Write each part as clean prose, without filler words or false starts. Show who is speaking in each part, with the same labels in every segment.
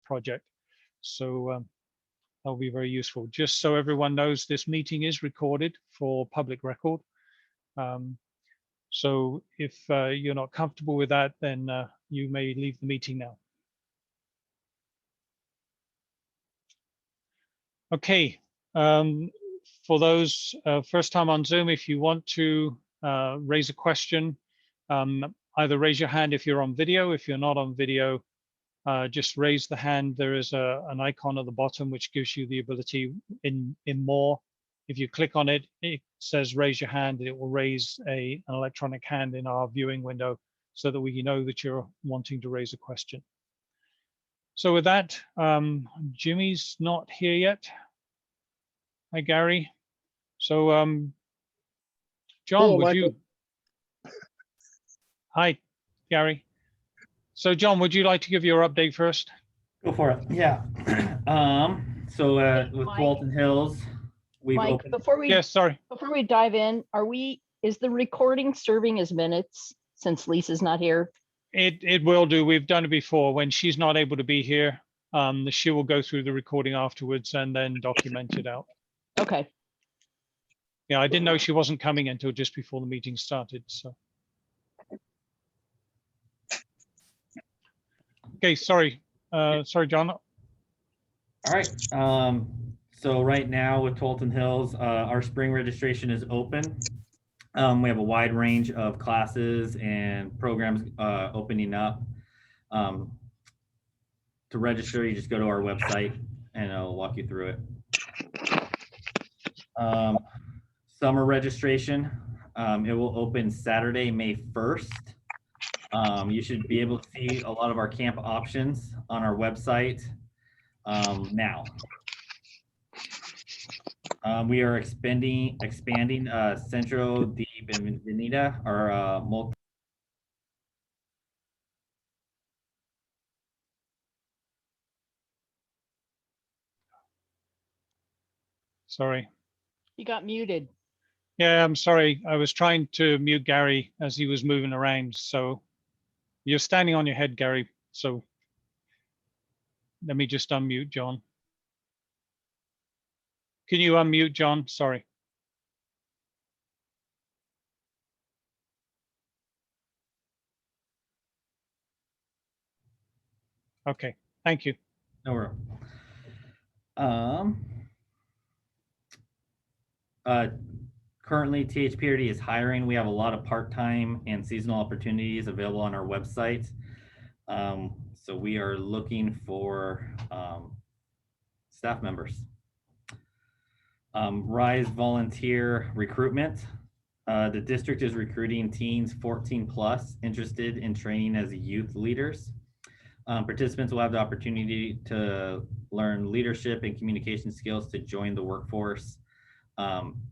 Speaker 1: project. So that'll be very useful. Just so everyone knows, this meeting is recorded for public record. So if you're not comfortable with that, then you may leave the meeting now. Okay, for those first time on Zoom, if you want to raise a question, either raise your hand if you're on video. If you're not on video, just raise the hand. There is an icon at the bottom which gives you the ability in more. If you click on it, it says raise your hand. It will raise an electronic hand in our viewing window so that we know that you're wanting to raise a question. So with that, Jimmy's not here yet. Hi, Gary. So John,
Speaker 2: Hello,
Speaker 1: would
Speaker 2: Michael.
Speaker 1: you? Hi, Gary. So John, would you like to give your update first?
Speaker 3: Go for it. Yeah. So with
Speaker 4: Mike?
Speaker 3: Tualatin Hills, we've
Speaker 4: Mike,
Speaker 3: opened.
Speaker 4: before we
Speaker 1: Yes, sorry.
Speaker 4: dive in, is the recording serving as minutes since Lisa's not here?
Speaker 1: It will do. We've done it before. When she's not able to be here, she will go through the recording afterwards and then document it out.
Speaker 4: Okay.
Speaker 1: Yeah, I didn't know she wasn't coming until just before the meeting started. So. Okay, sorry. Sorry, John.
Speaker 3: All right. So right now with Tualatin Hills, our spring registration is open. We have a wide range of classes and programs opening up. To register, you just go to our website and I'll walk you through it. Summer registration, it will open Saturday, May 1st. You should be able to see a lot of our camp options on our website now. We are expanding Centro de Bienvenida, our multi.
Speaker 1: Sorry.
Speaker 4: You got muted.
Speaker 1: Yeah, I'm sorry. I was trying to mute Gary as he was moving around. So you're standing on your head, Gary. So let me just unmute John. Can you unmute John? Sorry. Okay, thank you.
Speaker 3: No worries. Currently, THPRD is hiring. We have a lot of part-time and seasonal opportunities available on our website. So we are looking for staff members. Rise volunteer recruitment. The district is recruiting teens 14+ interested in training as youth leaders. Participants will have the opportunity to learn leadership and communication skills to join the workforce.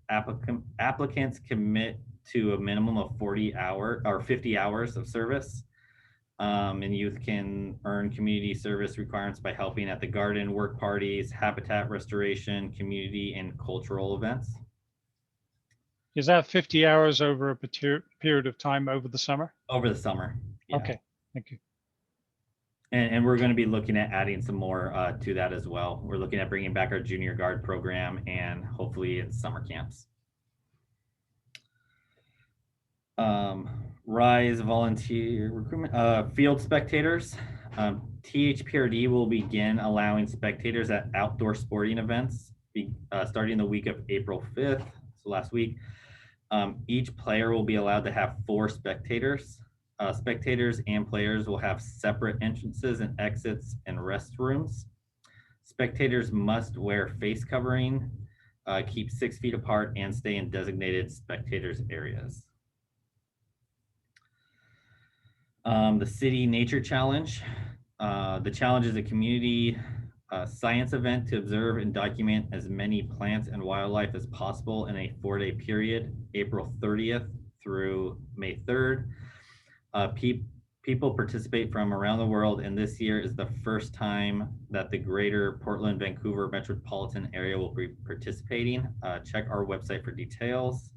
Speaker 3: Applicants commit to a minimum of 50 hours of service. And youth can earn community service requirements by helping at the garden, work parties, habitat restoration, community and cultural events.
Speaker 1: Is that 50 hours over a period of time over the summer?
Speaker 3: Over the summer. Yeah.
Speaker 1: Okay, thank you.
Speaker 3: And we're going to be looking at adding some more to that as well. We're looking at bringing back our junior guard program and hopefully it's summer camps. Rise volunteer recruitment, field spectators. THPRD will begin allowing spectators at outdoor sporting events starting the week of April 5th, so last week. Each player will be allowed to have 4 spectators. Spectators and players will have separate entrances and exits and restrooms. Spectators must wear face covering, keep 6 feet apart, and stay in designated spectators areas. The City Nature Challenge. The challenge is a community science event to observe and document as many plants and wildlife as possible in a 4-day period, April 30th through May 3rd. People participate from around the world, and this year is the first time that the greater Portland, Vancouver metropolitan area will be participating. Check our website for details.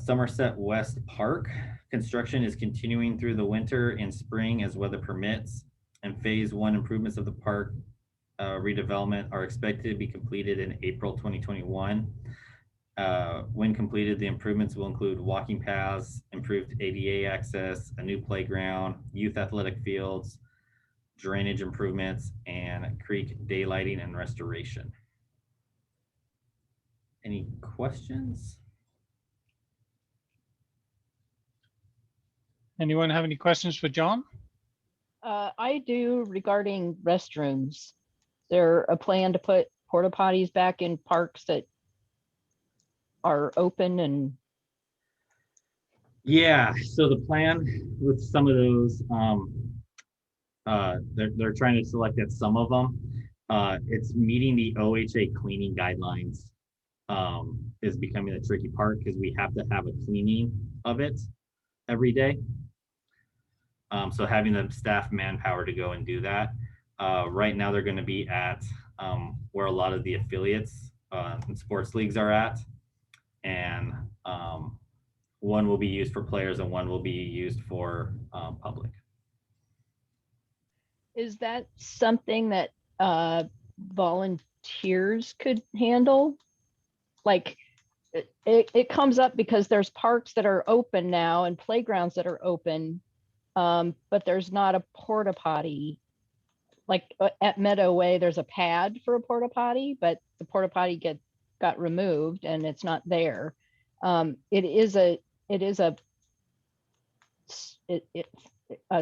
Speaker 3: Somerset West Park. Construction is continuing through the winter and spring as weather permits, and phase 1 improvements of the park redevelopment are expected to be completed in April 2021. When completed, the improvements will include walking paths, improved ADA access, a new playground, youth athletic fields, drainage improvements, and creek daylighting and restoration. Any questions?
Speaker 1: Anyone have any questions for John?
Speaker 4: I do regarding restrooms. There a plan to put porta potties back in parks that are open and
Speaker 3: Yeah, so the plan with some of those, they're trying to select at some of them. It's meeting the OHA cleaning guidelines is becoming a tricky part because we have to have a cleaning of it every day. So having the staff manpower to go and do that. Right now they're going to be at where a lot of the affiliates and sports leagues are at. And one will be used for players and one will be used for public.
Speaker 4: is that something that volunteers could handle? Like it comes up because there's parks that are open now and playgrounds that are open, but there's not a porta potty. Like at Meadow Way, there's a pad for a porta potty, but the porta potty got removed and it's not there. It is a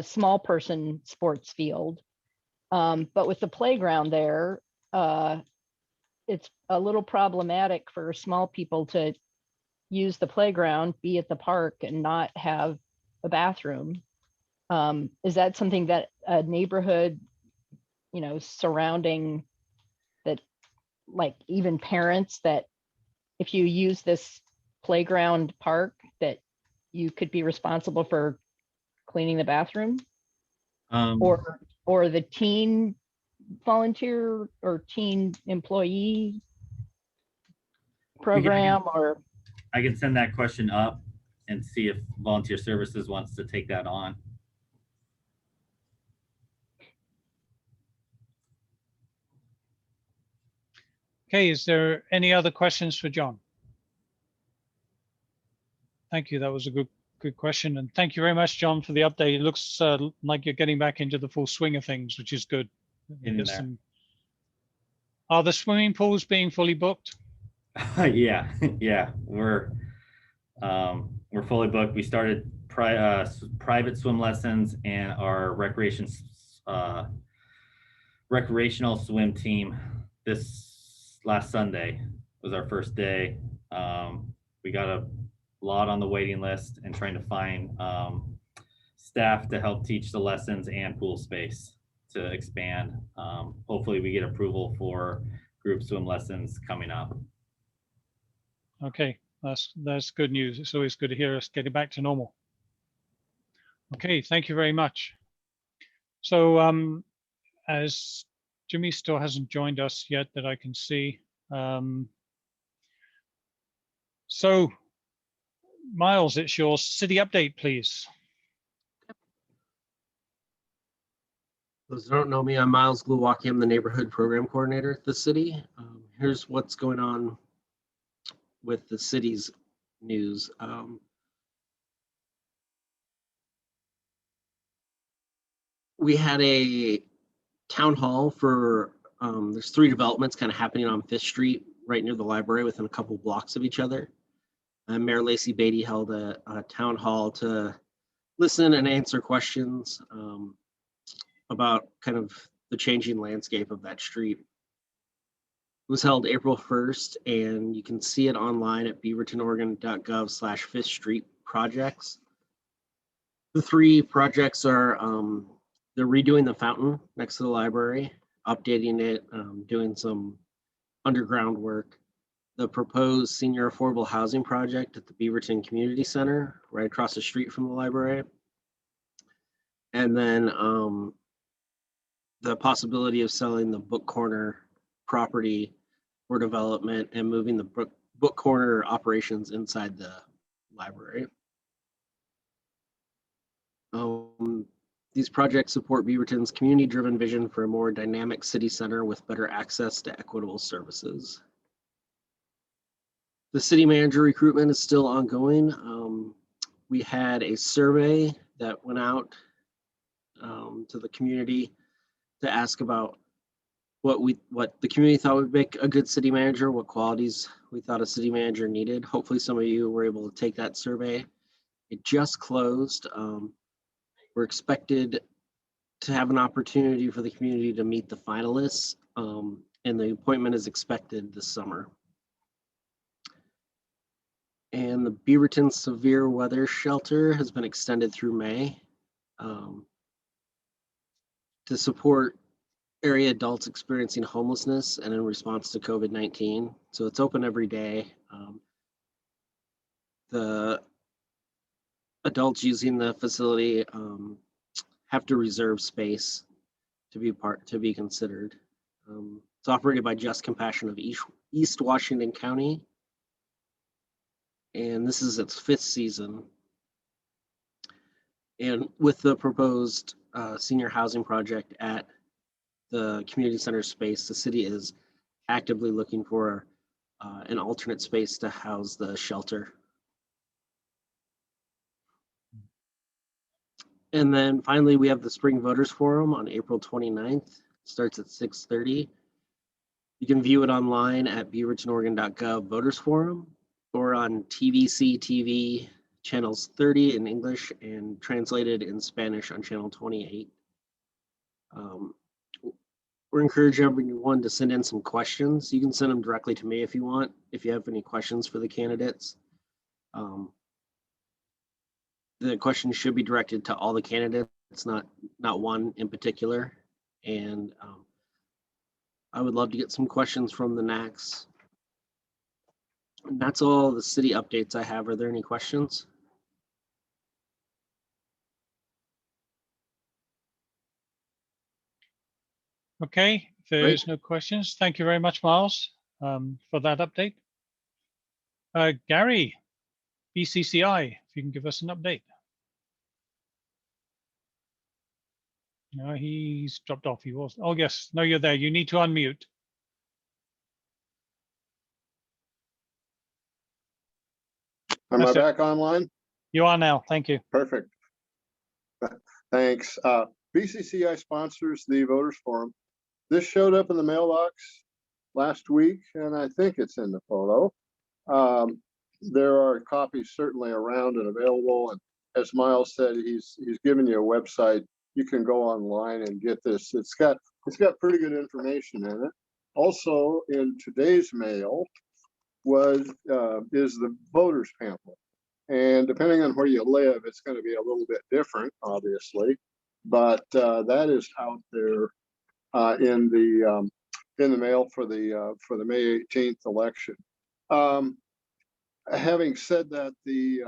Speaker 4: small person sports field, but with the playground there, it's a little problematic for small people to use the playground, be at the park, and not have a bathroom. Is that something that a neighborhood, surrounding that, like even parents, that if you use this playground park, that you could be responsible for cleaning the bathroom, or the teen volunteer or teen employee program? Or
Speaker 3: I can send that question up and see if volunteer services wants to take that on.
Speaker 1: Okay, is there any other questions for John? Thank you. That was a good question. And thank you very much, John, for the update. It looks like you're getting back into the full swing of things, which is good. Are the swimming pools being fully booked?
Speaker 3: Yeah, we're fully booked. We started private swim lessons, and our recreational swim team this last Sunday was our first day. We got a lot on the waiting list and trying to find staff to help teach the lessons and pool space to expand. Hopefully we get approval for group swim lessons coming up.
Speaker 1: Okay, that's good news. It's always good to hear us getting back to normal. Okay, thank you very much. So as Jimmy still hasn't joined us yet that I can see. So Miles, it's your city update, please.
Speaker 2: Those who don't know me, I'm Miles Glowacki. I'm the neighborhood program coordinator at the city. Here's what's going on with the city's news. We had a town hall for, there's 3 developments kind of happening on 5th Street, right near the library, within a couple blocks of each other. Mayor Lacey Beatty held a town hall to listen and answer questions about kind of the changing landscape of that street. It was held April 1st, and you can see it online at beavertonoregon.gov/5th Street projects. The 3 projects are, they're redoing the fountain next to the library, updating it, doing some underground work. The proposed senior affordable housing project at the Beaverton Community Center, right across the street from the library. And then the possibility of selling the Book Corner property for development and moving the Book Corner operations inside the library. These projects support Beaverton's community-driven vision for a more dynamic city center with better access to equitable services. The city manager recruitment is still ongoing. We had a survey that went out to the community to ask about what the community thought would make a good city manager, what qualities we thought a city manager needed. Hopefully some of you were able to take that survey. It just closed. We're expected to have an opportunity for the community to meet the finalists, and the appointment is expected this summer. And the Beaverton Severe Weather Shelter has been extended through May to support area adults experiencing homelessness and in response to COVID-19. So it's open every day. The adults using the facility have to reserve space to be considered. It's operated by Just Compassion of East Washington County, and this is its 5th season. And with the proposed senior housing project at the community center space, the city is actively looking for an alternate space to house the shelter. And then finally, we have the Spring Voters Forum on April 29th. It starts at 6:30. You can view it online at beavertonoregon.gov Voters Forum or on TVC TV channels 30 in English and translated in Spanish on channel 28. We're encouraging everyone to send in some questions. You can send them directly to me if you want, if you have any questions for the candidates. The questions should be directed to all the candidates, not one in particular. And I would love to get some questions from the NACs. And that's all the city updates I have. Are there any questions?
Speaker 1: Okay, if there's no questions, thank you very much, Miles, for that update. Gary, BCCI, if you can give us an update. No, he's dropped off. He was. Oh, yes. No, you're there. You need to unmute.
Speaker 5: Am I back online?
Speaker 1: You are now. Thank you.
Speaker 5: Perfect. Thanks. BCCI sponsors the Voters Forum. This showed up in the mailbox last week, and I think it's in the photo. There are copies certainly around and available. And as Miles said, he's given you a website. You can go online and get this. It's got pretty good information in it. Also, in today's mail is the voters pamphlet. And depending on where you live, it's going to be a little bit different, obviously. But that is out there in the mail for the May 18th election. Having said that, the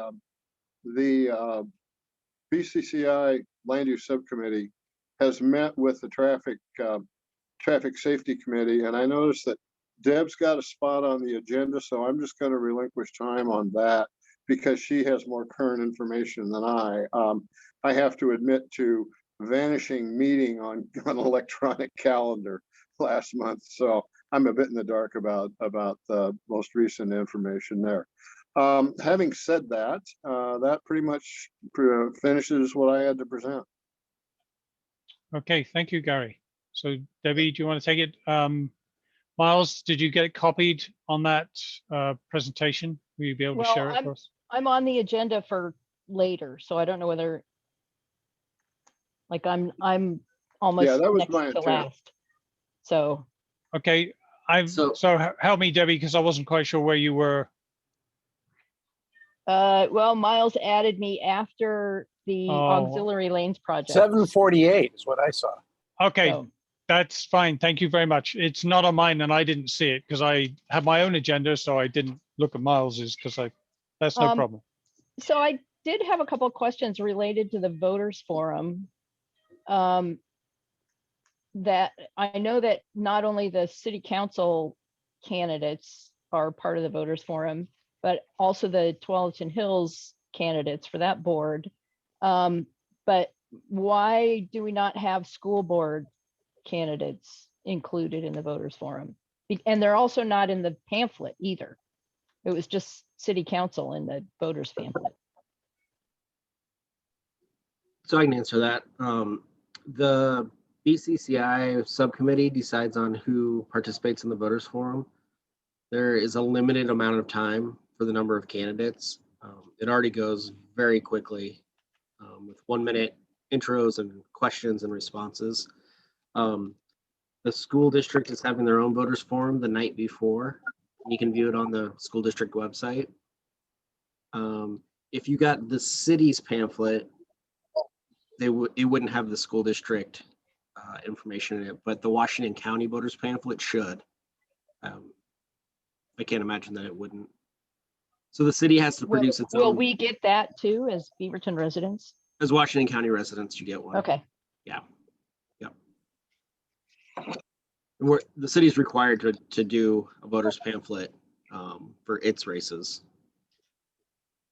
Speaker 5: BCCI Land Use Subcommittee has met with the Traffic Safety Committee, and I noticed that Deb's got a spot on the agenda, so I'm just going to relinquish time on that because she has more current information than I. I have to admit to vanishing meeting on an electronic calendar last month, so I'm a bit in the dark about the most recent information there. Having said that, that pretty much finishes what I had to present.
Speaker 1: Okay, thank you, Gary. So Debbie, do you want to take it? Miles, did you get it copied on that presentation? Will you be able to share it for us?
Speaker 4: I'm on the agenda for later, so I don't know whether, like, I'm almost
Speaker 5: that was
Speaker 4: next
Speaker 5: my
Speaker 4: to
Speaker 5: intent.
Speaker 4: last. So
Speaker 1: okay, so help me, Debbie, because I wasn't quite sure where you were.
Speaker 4: well, Miles added me after the auxiliary lanes project.
Speaker 6: 7:48 is what I saw.
Speaker 1: Okay,
Speaker 4: So,
Speaker 1: that's fine. Thank you very much. It's not on mine, and I didn't see it because I have my own agenda, so I didn't look at Miles's because that's no problem.
Speaker 4: So I did have a couple of questions related to the voters forum. That I know that not only the city council candidates are part of the voters forum, but also the Tualatin Hills candidates for that board. But why do we not have school board candidates included in the voters forum? And they're also not in the pamphlet either. It was just city council in the voters pamphlet.
Speaker 2: So I can answer that. The BCCI subcommittee decides on who participates in the voters forum. There is a limited amount of time for the number of candidates. It already goes very quickly with 1 minute intros and questions and responses. The school district is having their own voters forum the night before. You can view it on the school district website. If you got the city's pamphlet, it wouldn't have the school district information in it, but the Washington County voters pamphlet should. I can't imagine that it wouldn't. So the city has to produce its own.
Speaker 4: Will we get that too as Beaverton residents?
Speaker 2: As Washington County residents, you get one.
Speaker 4: Okay.
Speaker 2: Yeah. Yep. The city's required to do a voters pamphlet for its races,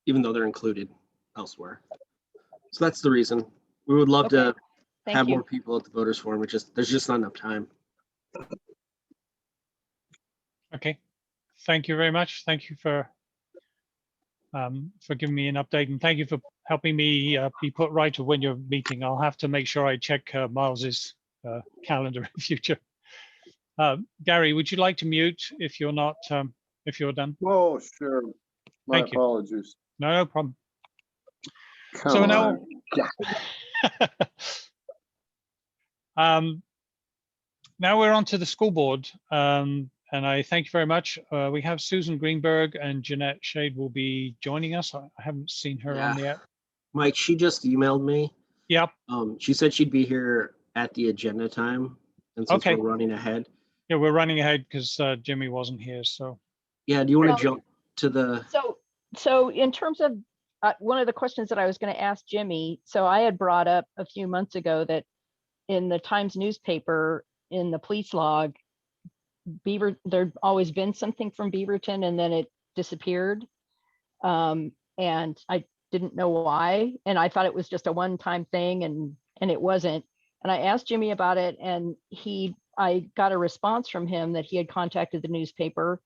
Speaker 2: even though they're included elsewhere. So that's the reason. We would love to have more people at the voters forum. There's just not enough time.
Speaker 1: Okay, thank you very much. Thank you for giving me an update, and thank you for helping me be put right to when you're meeting. I'll have to make sure I check Miles's calendar in future. Gary, would you like to mute if you're not if you're done?
Speaker 5: Oh, sure. My
Speaker 1: Thank you.
Speaker 5: apologies.
Speaker 1: No problem.
Speaker 5: Come
Speaker 1: So now,
Speaker 5: on.
Speaker 1: now we're on to the school board, and I thank you very much. We have Susan Greenberg and Jeanette Schade will be joining us. I haven't seen her on yet.
Speaker 2: Mike, she just emailed me.
Speaker 1: Yep.
Speaker 2: She said she'd be here at the agenda time, and since we're running ahead.
Speaker 1: Yeah, we're running ahead because Jimmy wasn't here. So.
Speaker 2: Yeah. Do you want to jump to the?
Speaker 4: So in terms of one of the questions that I was going to ask Jimmy, so I had brought up a few months ago that in the Times newspaper, in the police log, there'd always been something from Beaverton and then it disappeared. And I didn't know why. And I thought it was just a one-time thing and it wasn't. And I asked Jimmy about it and I got a response from him that he had contacted the newspaper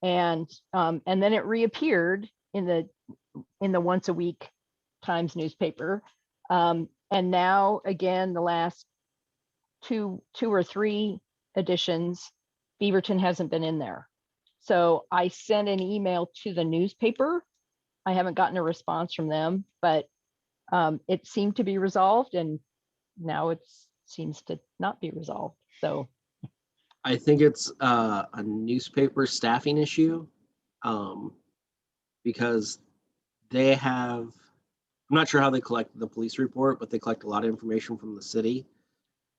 Speaker 4: and then it reappeared in the once a week Times newspaper. And now again, the last two or three editions, Beaverton hasn't been in there. So I sent an email to the newspaper. I haven't gotten a response from them, but it seemed to be resolved and now it seems to not be resolved. So
Speaker 2: I think it's a newspaper staffing issue because they have, I'm not sure how they collect the police report, but they collect a lot of information from the city.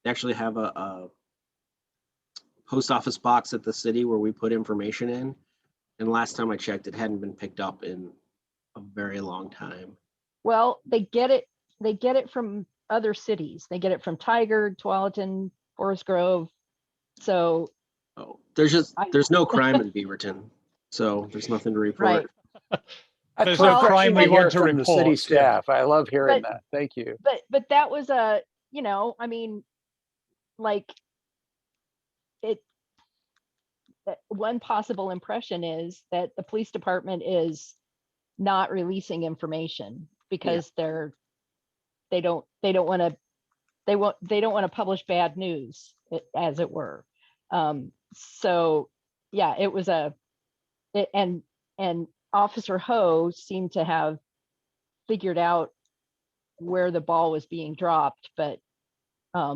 Speaker 2: They actually have a post office box at the city where we put information in. And last time I checked, it hadn't been picked up in a very long time.
Speaker 4: Well, they get it from other cities. They get it from Tigard, Tualatin, Forest Grove. So
Speaker 2: there's no crime in Beaverton. So there's nothing to report.
Speaker 4: Right.
Speaker 1: There's no crime we want to
Speaker 6: from
Speaker 1: report.
Speaker 6: the city staff. I love hearing that. Thank you.
Speaker 4: But that was I mean, like one possible impression is that the police department is not releasing information because they don't want to publish bad news, as it were. So yeah, it was and Officer Ho seemed to have figured out where the ball was being dropped, but
Speaker 2: I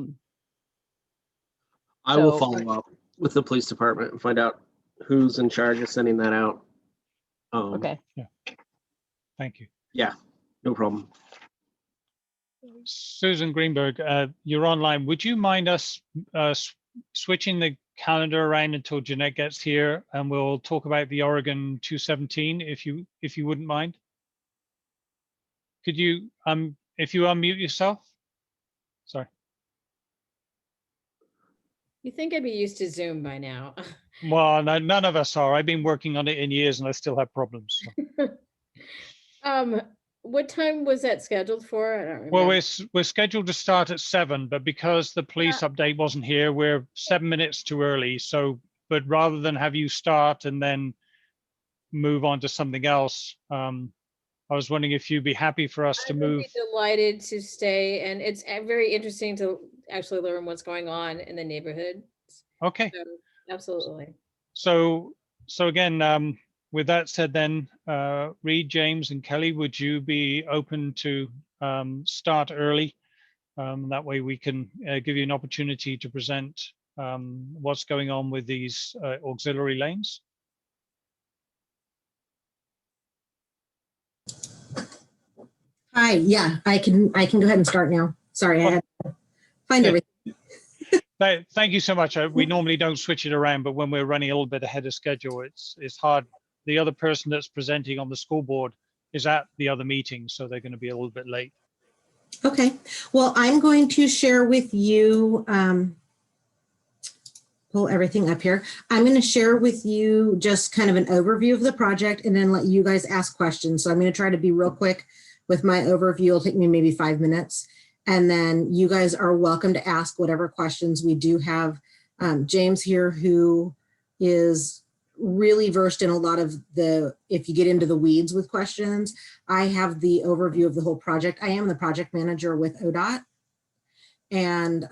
Speaker 2: will follow up with the police department and find out who's in charge of sending that out.
Speaker 4: Okay.
Speaker 1: Yeah. Thank you.
Speaker 2: Yeah, no problem.
Speaker 1: Susan Greenberg, you're online. Would you mind us switching the calendar around until Jeanette gets here, and we'll talk about the Oregon 217 if you wouldn't mind? Could you if you unmute yourself? Sorry.
Speaker 7: You think I'd be used to Zoom by now.
Speaker 1: Well, no, none of us are. I've been working on it in years and I still have problems. So.
Speaker 7: what time was that scheduled for? I don't remember.
Speaker 1: Well, we're scheduled to start at 7, but because the police update wasn't here, we're 7 minutes too early. So, but rather than have you start and then move on to something else, I was wondering if you'd be happy for us to
Speaker 7: I would
Speaker 1: move.
Speaker 7: be delighted to stay, and it's very interesting to actually learn what's going on in the neighborhood.
Speaker 1: Okay.
Speaker 7: So, absolutely.
Speaker 1: So again, with that said, then Reed, James, and Kelly, would you be open to start early? That way we can give you an opportunity to present what's going on with these auxiliary lanes.
Speaker 8: Hi, yeah, I can go ahead and start now. Sorry, I had to find everything.
Speaker 1: Thank you so much. We normally don't switch it around, but when we're running a little bit ahead of schedule, it's hard. The other person that's presenting on the school board is at the other meeting, so they're going to be a little bit late.
Speaker 8: Okay, well, I'm going to share with you, pull everything up here. I'm going to share with you just kind of an overview of the project and then let you guys ask questions. So I'm going to try to be real quick with my overview. It'll take me maybe 5 minutes. And then you guys are welcome to ask whatever questions. We do have James here, who is really versed in a lot of the, if you get into the weeds with questions. I have the overview of the whole project. I am the project manager with ODOT. And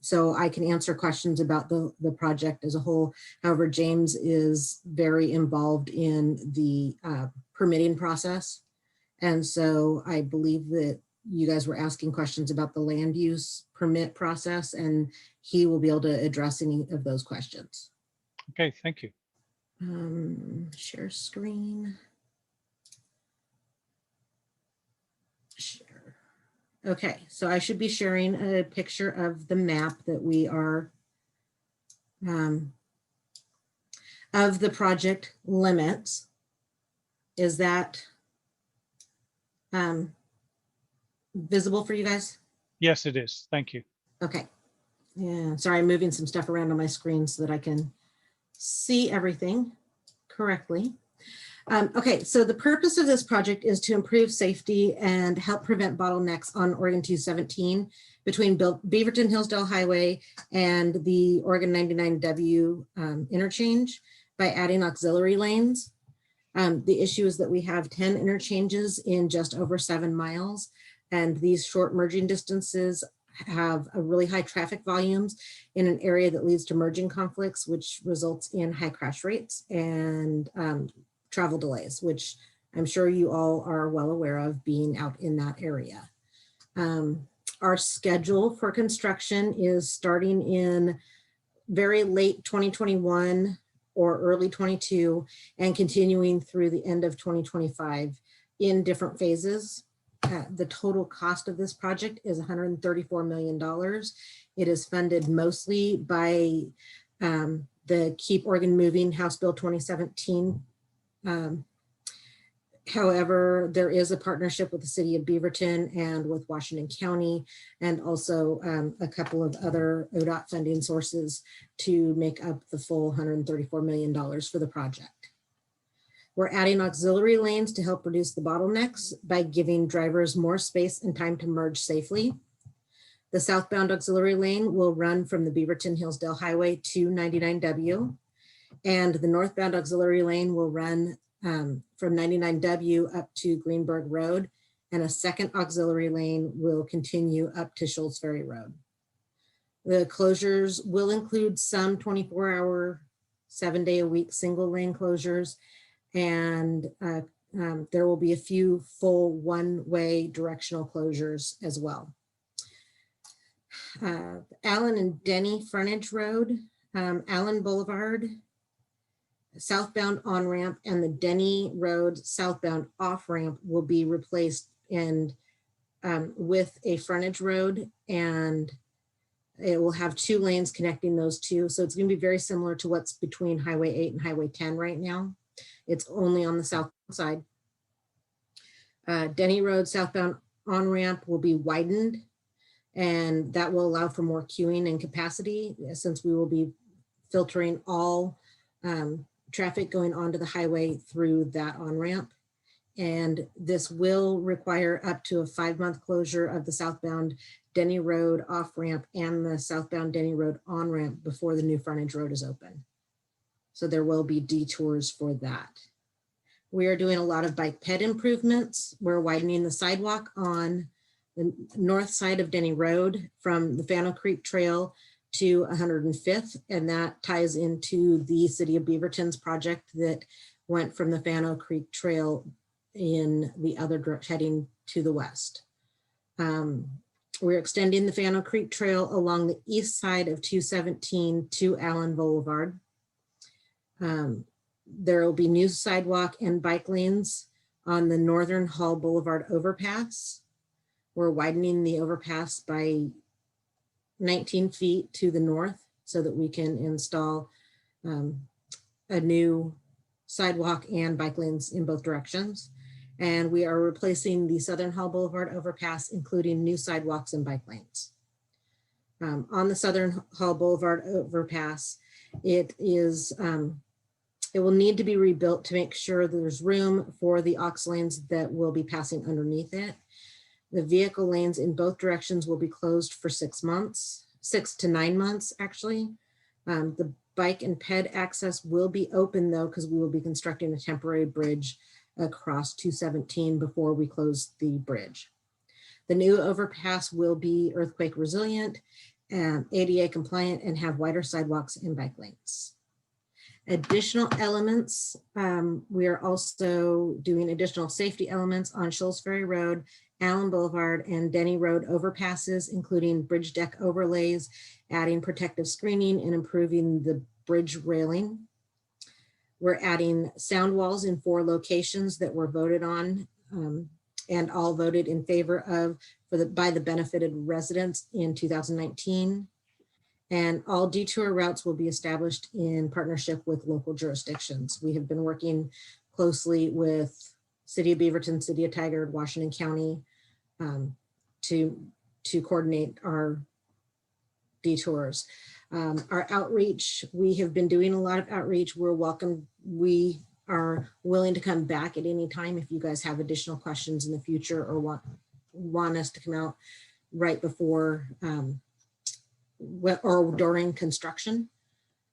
Speaker 8: so I can answer questions about the project as a whole. However, James is very involved in the permitting process. And so I believe that you guys were asking questions about the land use permit process, and he will be able to address any of those questions.
Speaker 1: Okay, thank you.
Speaker 8: Share screen. Share. Okay, so I should be sharing a picture of the map that we are, of the project limits. Is that visible for you guys?
Speaker 1: Yes, it is. Thank you.
Speaker 8: Okay. Yeah, sorry, I'm moving some stuff around on my screen so that I can see everything correctly. Okay, so the purpose of this project is to improve safety and help prevent bottlenecks on Oregon 217 between Beaverton Hillsdale Highway and the Oregon 99W interchange by adding auxiliary lanes. The issue is that we have 10 interchanges in just over 7 miles, and these short merging distances have a really high traffic volumes in an area that leads to merging conflicts, which results in high crash rates and travel delays, which I'm sure you all are well aware of being out in that area. Our schedule for construction is starting in very late 2021 or early 22 and continuing through the end of 2025 in different phases. The total cost of this project is $134 million. It is funded mostly by the Keep Oregon Moving House Bill 2017. However, there is a partnership with the city of Beaverton and with Washington County, and also a couple of other ODOT funding sources to make up the full $134 million for the project. We're adding auxiliary lanes to help reduce the bottlenecks by giving drivers more space and time to merge safely. The southbound auxiliary lane will run from the Beaverton Hillsdale Highway to 99W, and the northbound auxiliary lane will run from 99W up to Greenberg Road, and a second auxiliary lane will continue up to Schultz Ferry Road. The closures will include some 24-hour, 7-day-a-week single lane closures, and there will be a few full one-way directional closures as well. Allen and Denny Frontage Road, Allen Boulevard, southbound on-ramp, and the Denny Road southbound off-ramp will be replaced and with a frontage road, and it will have 2 lanes connecting those two. So it's going to be very similar to what's between Highway 8 and Highway 10 right now. It's only on the south side. Denny Road southbound on-ramp will be widened, and that will allow for more queuing and capacity, since we will be filtering all traffic going onto the highway through that on-ramp. And this will require up to a 5-month closure of the southbound Denny Road off-ramp and the southbound Denny Road on-ramp before the new frontage road is open. So there will be detours for that. We are doing a lot of bike ped improvements. We're widening the sidewalk on the north side of Denny Road from the Fano Creek Trail to 105th, and that ties into the City of Beaverton's project that went from the Fano Creek Trail in the other direction, heading to the west. We're extending the Fano Creek Trail along the east side of 217 to Allen Boulevard. There will be new sidewalk and bike lanes on the Northern Hall Boulevard overpass. We're widening the overpass by 19 feet to the north so that we can install a new sidewalk and bike lanes in both directions. And we are replacing the Southern Hall Boulevard overpass, including new sidewalks and bike lanes. On the Southern Hall Boulevard overpass, it will need to be rebuilt to make sure there's room for the aux lanes that will be passing underneath it. The vehicle lanes in both directions will be closed for 6 months, 6 to 9 months, actually. The bike and ped access will be open though, because we will be constructing a temporary bridge across 217 before we close the bridge. The new overpass will be earthquake resilient, ADA compliant, and have wider sidewalks and bike lanes. Additional elements, we are also doing additional safety elements on Shoals Ferry Road, Allen Boulevard, and Denny Road overpasses, including bridge deck overlays, adding protective screening, and improving the bridge railing. We're adding sound walls in 4 locations that were voted on and all voted in favor of by the benefited residents in 2019. And all detour routes will be established in partnership with local jurisdictions. We have been working closely with City of Beaverton, City of Tigard, Washington County to coordinate our detours. Our outreach, we have been doing a lot of outreach. We're welcome. We are willing to come back at any time if you guys have additional questions in the future or want us to come out right before or during construction.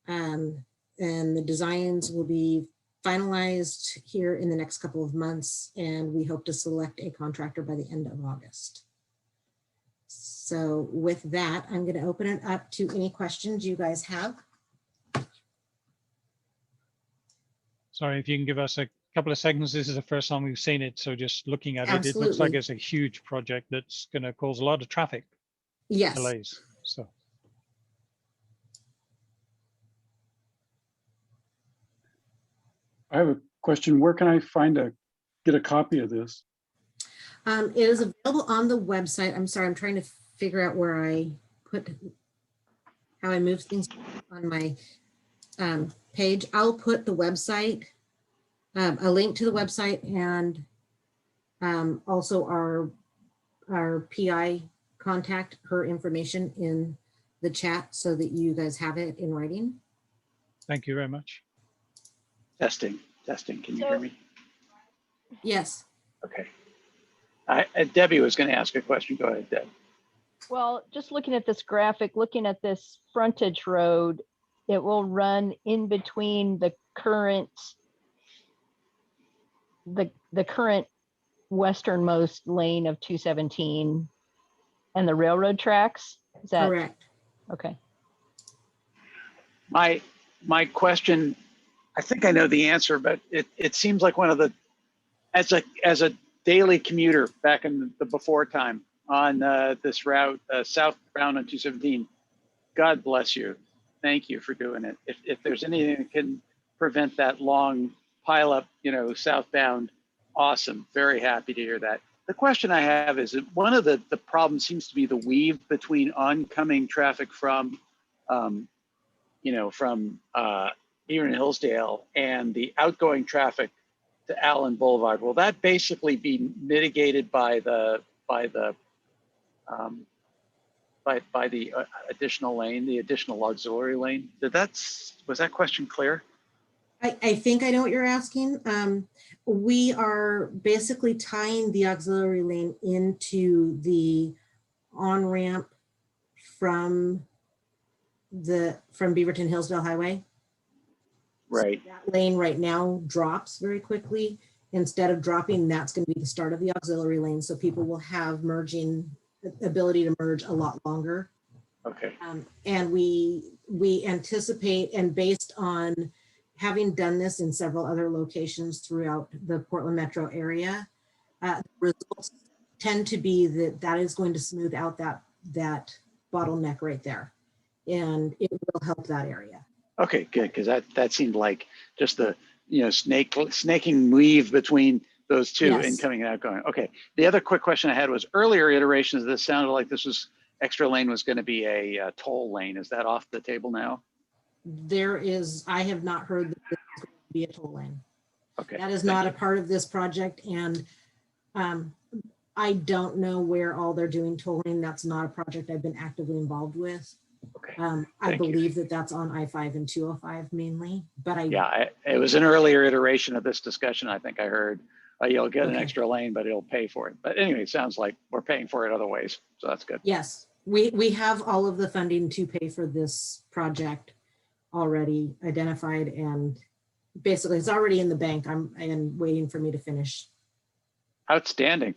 Speaker 8: And the designs will be finalized here in the next couple of months, and we hope to select a contractor by the end of August. So with that, I'm going to open it up to any questions you guys have.
Speaker 1: Sorry, if you can give us a couple of seconds. This is the first time we've seen it, so just looking at it, it looks like it's a huge project that's going to cause a lot of traffic delays. So.
Speaker 9: I have a question. Where can I get a copy of this?
Speaker 8: It is available on the website. I'm sorry, I'm trying to figure out where I put, how I move things on my page. I'll put the website, a link to the website, and also our PI contact, her information in the chat so that you guys have it in writing.
Speaker 1: Thank you very much.
Speaker 6: Testing, can you hear me?
Speaker 8: Yes.
Speaker 6: Okay. Debbie was going to ask a question. Go ahead, Deb.
Speaker 4: Well, just looking at this graphic, looking at this frontage road, it will run in between the current, the current westernmost lane of 217 and the railroad tracks. Is that
Speaker 8: correct? Okay.
Speaker 6: My question, I think I know the answer, but it seems like one of the, as a daily commuter back in the before time on this route, southbound on 217, God bless you. Thank you for doing it. If there's anything that can prevent that long pile up, southbound, awesome. Very happy to hear that. The question I have is that one of the problems seems to be the weave between oncoming traffic from, from Beaverton Hillsdale and the outgoing traffic to Allen Boulevard. Will that basically be mitigated by the additional lane, the additional auxiliary lane? Was that question clear?
Speaker 8: I think I know what you're asking. We are basically tying the auxiliary lane into the on-ramp from Beaverton Hillsdale Highway.
Speaker 6: Right.
Speaker 8: So that lane right now drops very quickly. Instead of dropping, that's going to be the start of the auxiliary lane. So people will have ability to merge a lot longer.
Speaker 6: Okay.
Speaker 8: And we anticipate, and based on having done this in several other locations throughout the Portland metro area, the results tend to be that is going to smooth out that bottleneck right there, and it will help that area.
Speaker 6: Okay, good, because that seemed like just the snaking weave between those two,
Speaker 8: Yes.
Speaker 6: incoming and outgoing. Okay, the other quick question I had was earlier iterations of this sounded like this was extra lane was going to be a toll lane. Is that off the table now?
Speaker 8: I have not heard that this is going to be a toll lane.
Speaker 6: Okay,
Speaker 8: that is not a part of this project, and I don't know where all they're doing tolling. That's not a project I've been actively involved with.
Speaker 6: Okay.
Speaker 8: I believe that that's on I-5 and 205 mainly, but
Speaker 6: it was an earlier iteration of this discussion. I think I heard you'll get an
Speaker 8: Okay.
Speaker 6: extra lane, but it'll pay for it. But anyway, it sounds like we're paying for it other ways, so that's good.
Speaker 8: yes, we have all of the funding to pay for this project already identified, and basically it's already in the bank. I'm waiting for me to finish.
Speaker 6: Outstanding.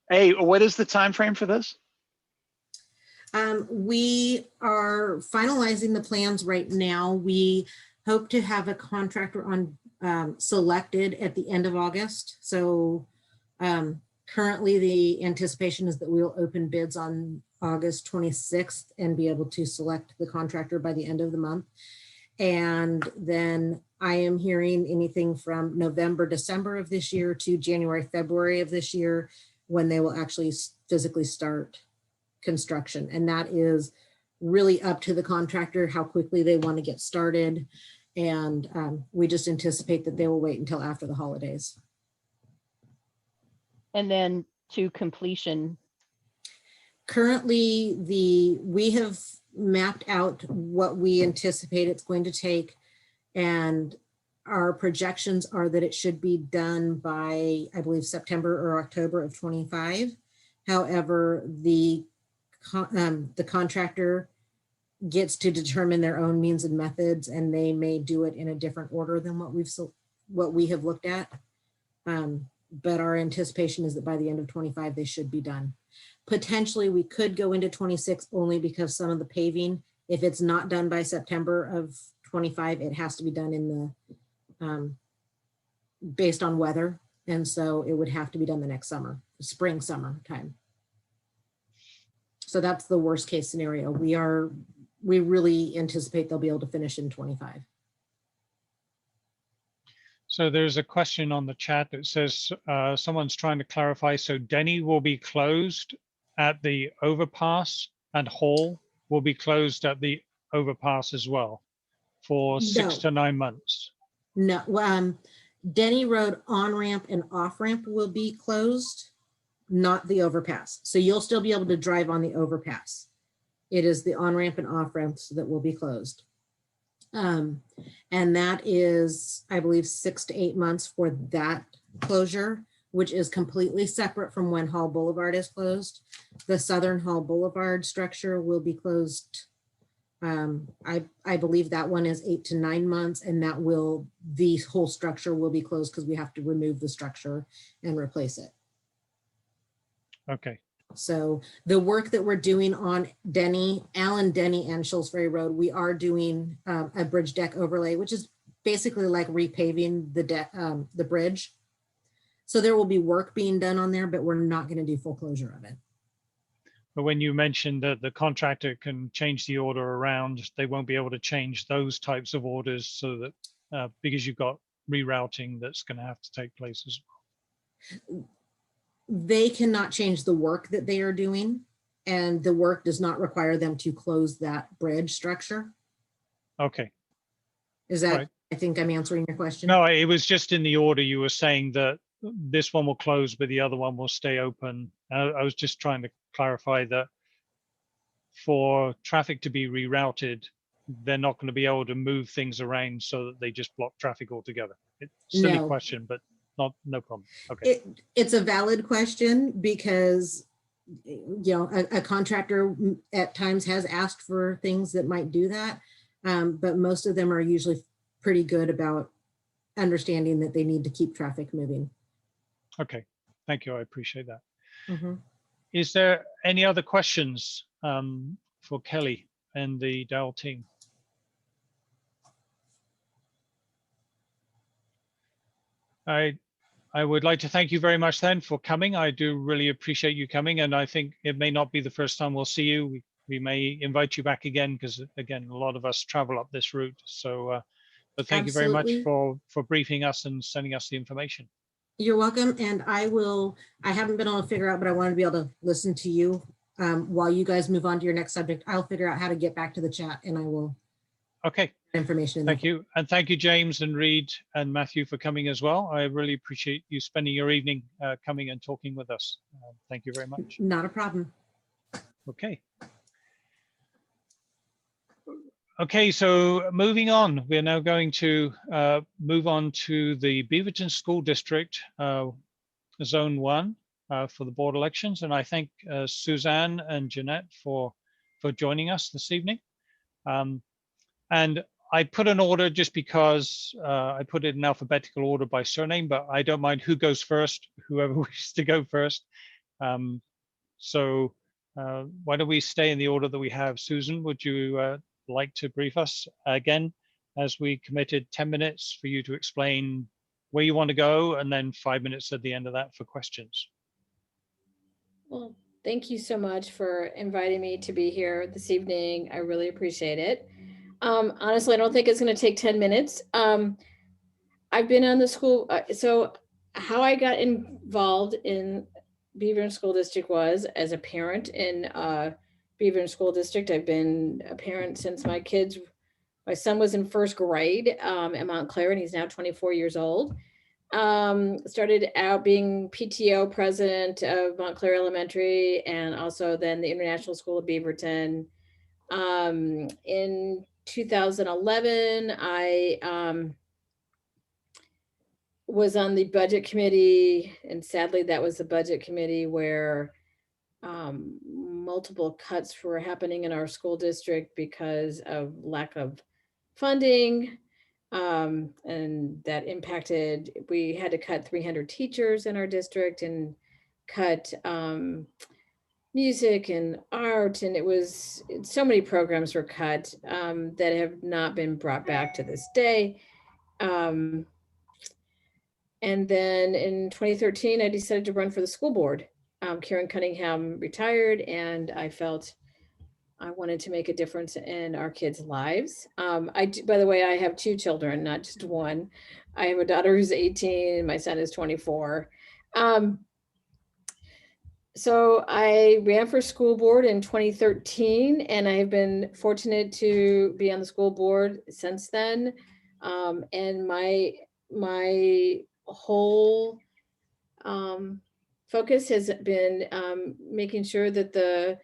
Speaker 6: Hey, what is the time frame for this?
Speaker 8: We are finalizing the plans right now. We hope to have a contractor on selected at the end of August. So currently the anticipation is that we'll open bids on August 26th and be able to select the contractor by the end of the month. And then I am hearing anything from November, December of this year to January, February of this year, when they will actually physically start construction. And that is really up to the contractor, how quickly they want to get started. And we just anticipate that they will wait until after the holidays.
Speaker 4: And then to completion.
Speaker 8: Currently, we have mapped out what we anticipate it's going to take, and our projections are that it should be done by, I believe, September or October of 25. However, the contractor gets to determine their own means and methods, and they may do it in a different order than what we have looked at. But our anticipation is that by the end of 25, they should be done. Potentially, we could go into 26 only because some of the paving, if it's not done by September of 25, it has to be done in the, based on weather. And so it would have to be done the next summer, spring, summer time. So that's the worst case scenario. We really anticipate they'll be able to finish in 25.
Speaker 1: So there's a question on the chat that says someone's trying to clarify. So Denny will be closed at the overpass and Hall will be closed at the overpass as well for 6 to 9 months.
Speaker 8: No, Denny Road on-ramp and off-ramp will be closed, not the overpass. So you'll still be able to drive on the overpass. It is the on-ramp and off-ramps that will be closed. And that is, I believe, 6 to 8 months for that closure, which is completely separate from when Hall Boulevard is closed. The Southern Hall Boulevard structure will be closed. I believe that one is 8 to 9 months, and the whole structure will be closed because we have to remove the structure and replace it.
Speaker 1: Okay.
Speaker 8: So the work that we're doing on Allen Denny and Schultz Ferry Road, we are doing a bridge deck overlay, which is basically like repaving the bridge. So there will be work being done on there, but we're not going to do full closure of it.
Speaker 1: But when you mentioned that the contractor can change the order around, they won't be able to change those types of orders, so that because you've got rerouting that's going to have to take place as well.
Speaker 8: They cannot change the work that they are doing, and the work does not require them to close that bridge structure.
Speaker 1: Okay.
Speaker 8: Is that,
Speaker 1: right.
Speaker 8: I think I'm answering your question.
Speaker 1: No, it was just in the order you were saying that this one will close, but the other one will stay open. I was just trying to clarify that for traffic to be rerouted, they're not going to be able to move things around so that they just block traffic altogether? It's a silly
Speaker 8: No.
Speaker 1: question, but no problem. Okay.
Speaker 8: It's a valid question because, a contractor at times has asked for things that might do that. But most of them are usually pretty good about understanding that they need to keep traffic moving.
Speaker 1: Okay, thank you. I appreciate that.
Speaker 8: Mm-hmm.
Speaker 1: Is there any other questions for Kelly and the DOWL team? I would like to thank you very much then for coming. I do really appreciate you coming, and I think it may not be the first time we'll see you. We may invite you back again because, again, a lot of us travel up this route. So, but thank you very much for briefing us and sending us the information.
Speaker 8: You're welcome. And I haven't been able to figure out, but I want to be able to listen to you while you guys move on to your next subject. I'll figure out how to get back to the chat and I will.
Speaker 1: Okay.
Speaker 8: Information.
Speaker 1: Thank you. And thank you, James and Reed and Matthew, for coming as well. I really appreciate you spending your evening coming and talking with us. Thank you very much.
Speaker 8: Not a problem.
Speaker 1: Okay. Okay, so moving on, we're now going to move on to the Beaverton School District, Zone 1 for the board elections. And I thank Suzanne and Jeanette for joining us this evening. And I put an order just because I put it in alphabetical order by surname, but I don't mind who goes first, whoever wishes to go first. So why don't we stay in the order that we have? Susan, would you like to brief us again, as we committed 10 minutes for you to explain where you want to go, and then 5 minutes at the end of that for questions.
Speaker 7: Well, thank you so much for inviting me to be here this evening. I really appreciate it. Honestly, I don't think it's going to take 10 minutes. I've been on the school. So how I got involved in Beaverton School District was as a parent in Beaverton School District. I've been a parent since my son was in first grade at Montclair, and he's now 24 years old. Started out being PTO president of Montclair Elementary and also then the International School of Beaverton. In 2011, I was on the budget committee, and sadly that was the budget committee where multiple cuts were happening in our school district because of lack of funding, and that impacted, we had to cut 300 teachers in our district and cut music and art, and so many programs were cut that have not been brought back to this day. And then in 2013, I decided to run for the school board. Karen Cunningham retired, and I felt I wanted to make a difference in our kids' lives. By the way, I have 2 children, not just one. I have a daughter who's 18, and my son is 24. So I ran for school board in 2013, and I have been fortunate to be on the school board since then. And my whole focus has been making sure that the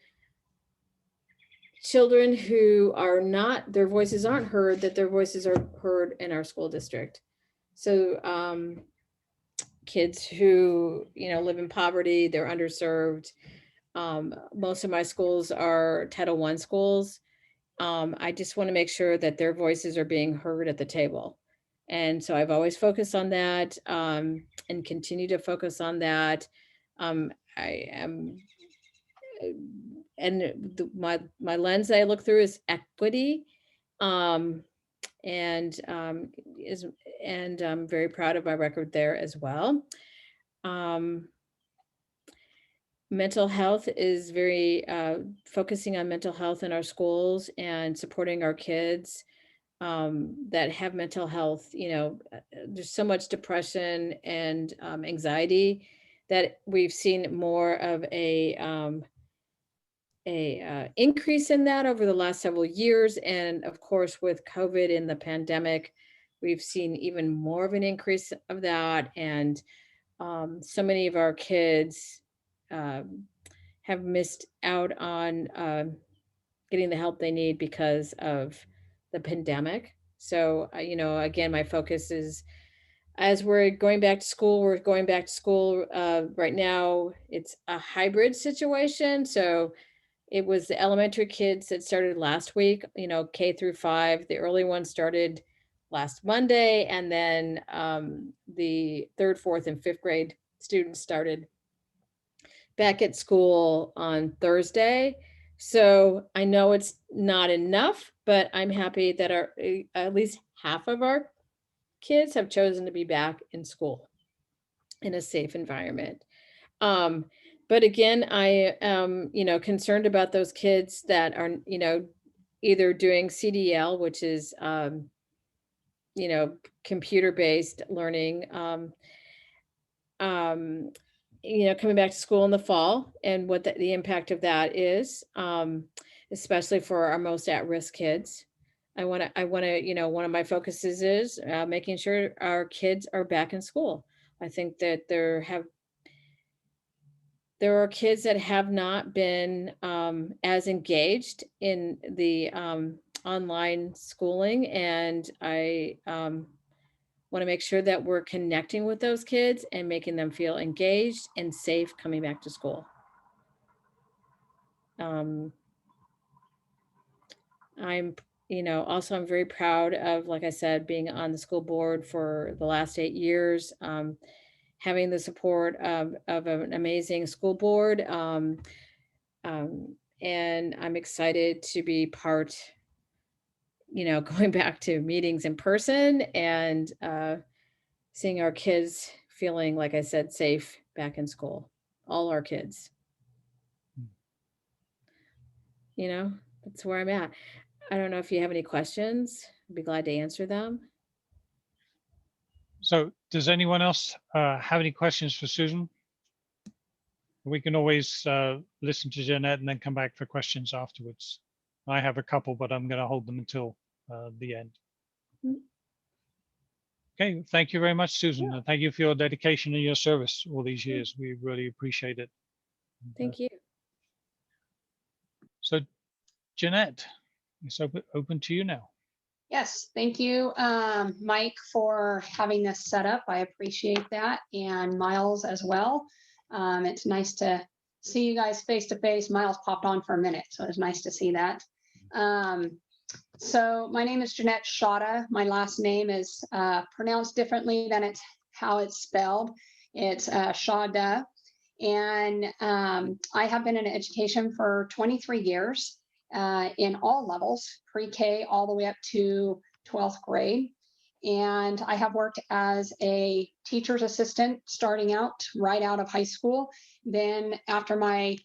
Speaker 7: children who are not, their voices aren't heard, that their voices are heard in our school district. So kids who, live in poverty, they're underserved. Most of my schools are Title I schools. I just want to make sure that their voices are being heard at the table. And so I've always focused on that and continue to focus on that. My lens that I look through is equity, and I'm very proud of my record there as well. Mental health is very focusing on mental health in our schools and supporting our kids that have mental health. There's so much depression and anxiety that we've seen more of a increase in that over the last several years. And of course, with COVID and the pandemic, we've seen even more of an increase of that. And so many of our kids have missed out on getting the help they need because of the pandemic. So, you know, again, my focus is as we're going back to school, right now. It's a hybrid situation. So it was the elementary kids that started last week, you know, K through 5. The early ones started last Monday, and then the 3rd, 4th, and 5th grade students started back at school on Thursday. So I know it's not enough, but I'm happy that at least half of our kids have chosen to be back in school in a safe environment. But again, I am, you know, concerned about those kids that are, you know, either doing CDL, which is, you know, computer-based learning, you know, coming back to school in the fall, and what the impact of that is, especially for our most at-risk kids. I want to, you know, one of my focuses is making sure our kids are back in school. I think that there are kids that have not been as engaged in the online schooling, and I want to make sure that we're connecting with those kids and making them feel engaged and safe coming back to school. I'm, you know, also I'm very proud of, like I said, being on the school board for the last 8 years, having the support of an amazing school board. And I'm excited to be part, you know, going back to meetings in person and seeing our kids feeling, like I said, safe back in school, all our kids. You know, that's where I'm at. I don't know if you have any questions. I'd be glad to answer them.
Speaker 1: So does anyone else have any questions for Susan? We can always listen to Jeanette and then come back for questions afterwards. I have a couple, but I'm going to hold them until the end. Okay, thank you very much, Susan.
Speaker 7: Yeah.
Speaker 1: Thank you for your dedication and your service all these years. We really appreciate it.
Speaker 7: Thank you.
Speaker 1: So Jeanette, it's open to you now.
Speaker 10: Yes, thank you, Mike, for having this set up. I appreciate that, and Miles as well. It's nice to see you guys face to face. Miles popped on for a minute, so it's nice to see that. So my name is Jeanette Schade. My last name is pronounced differently than how it's spelled. It's Schade, and I have been in education for 23 years. In all levels, pre-K all the way up to 12th grade. And I have worked as a teacher's assistant starting out right out of high school. Then after I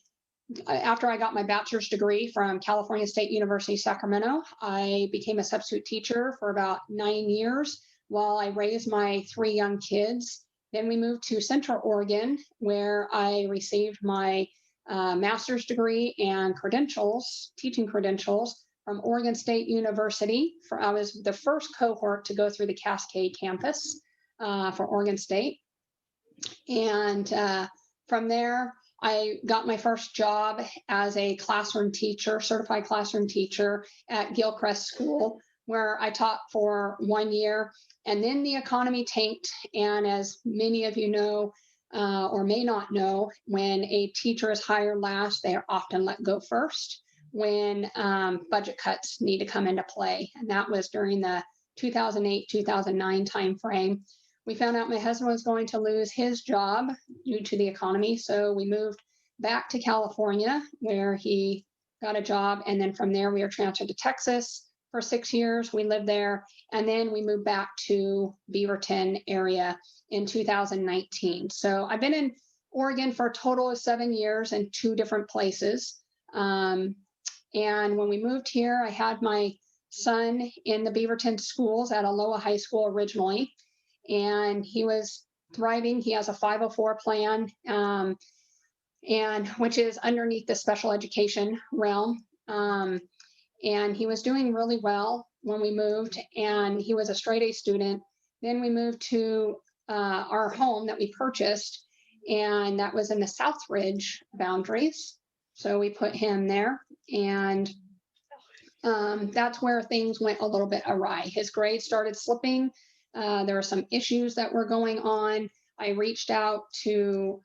Speaker 10: got my bachelor's degree from California State University, Sacramento, I became a substitute teacher for about 9 years while I raised my 3 young kids. Then we moved to Central Oregon, where I received my master's degree and credentials, teaching credentials from Oregon State University. I was the first cohort to go through the Cascade campus for Oregon State. And from there, I got my first job as a classroom teacher, certified classroom teacher at Gilchrist School, where I taught for 1 year. And then the economy tanked. And as many of you know, or may not know, when a teacher is hired last, they are often let go first when budget cuts need to come into play. And that was during the 2008-2009 timeframe. We found out my husband was going to lose his job due to the economy. So we moved back to California, where he got a job. And then from there, we were transferred to Texas for 6 years. We lived there. And then we moved back to Beaverton area in 2019. So I've been in Oregon for a total of 7 years in 2 different places. And when we moved here, I had my son in the Beaverton schools at Aloha High School originally, and he was thriving. He has a 504 plan, and which is underneath the special education realm. And he was doing really well when we moved, and he was a straight A student. Then we moved to our home that we purchased, and that was in the Southridge boundaries. So we put him there, and that's where things went a little bit awry. His grades started slipping. There were some issues that were going on. I reached out to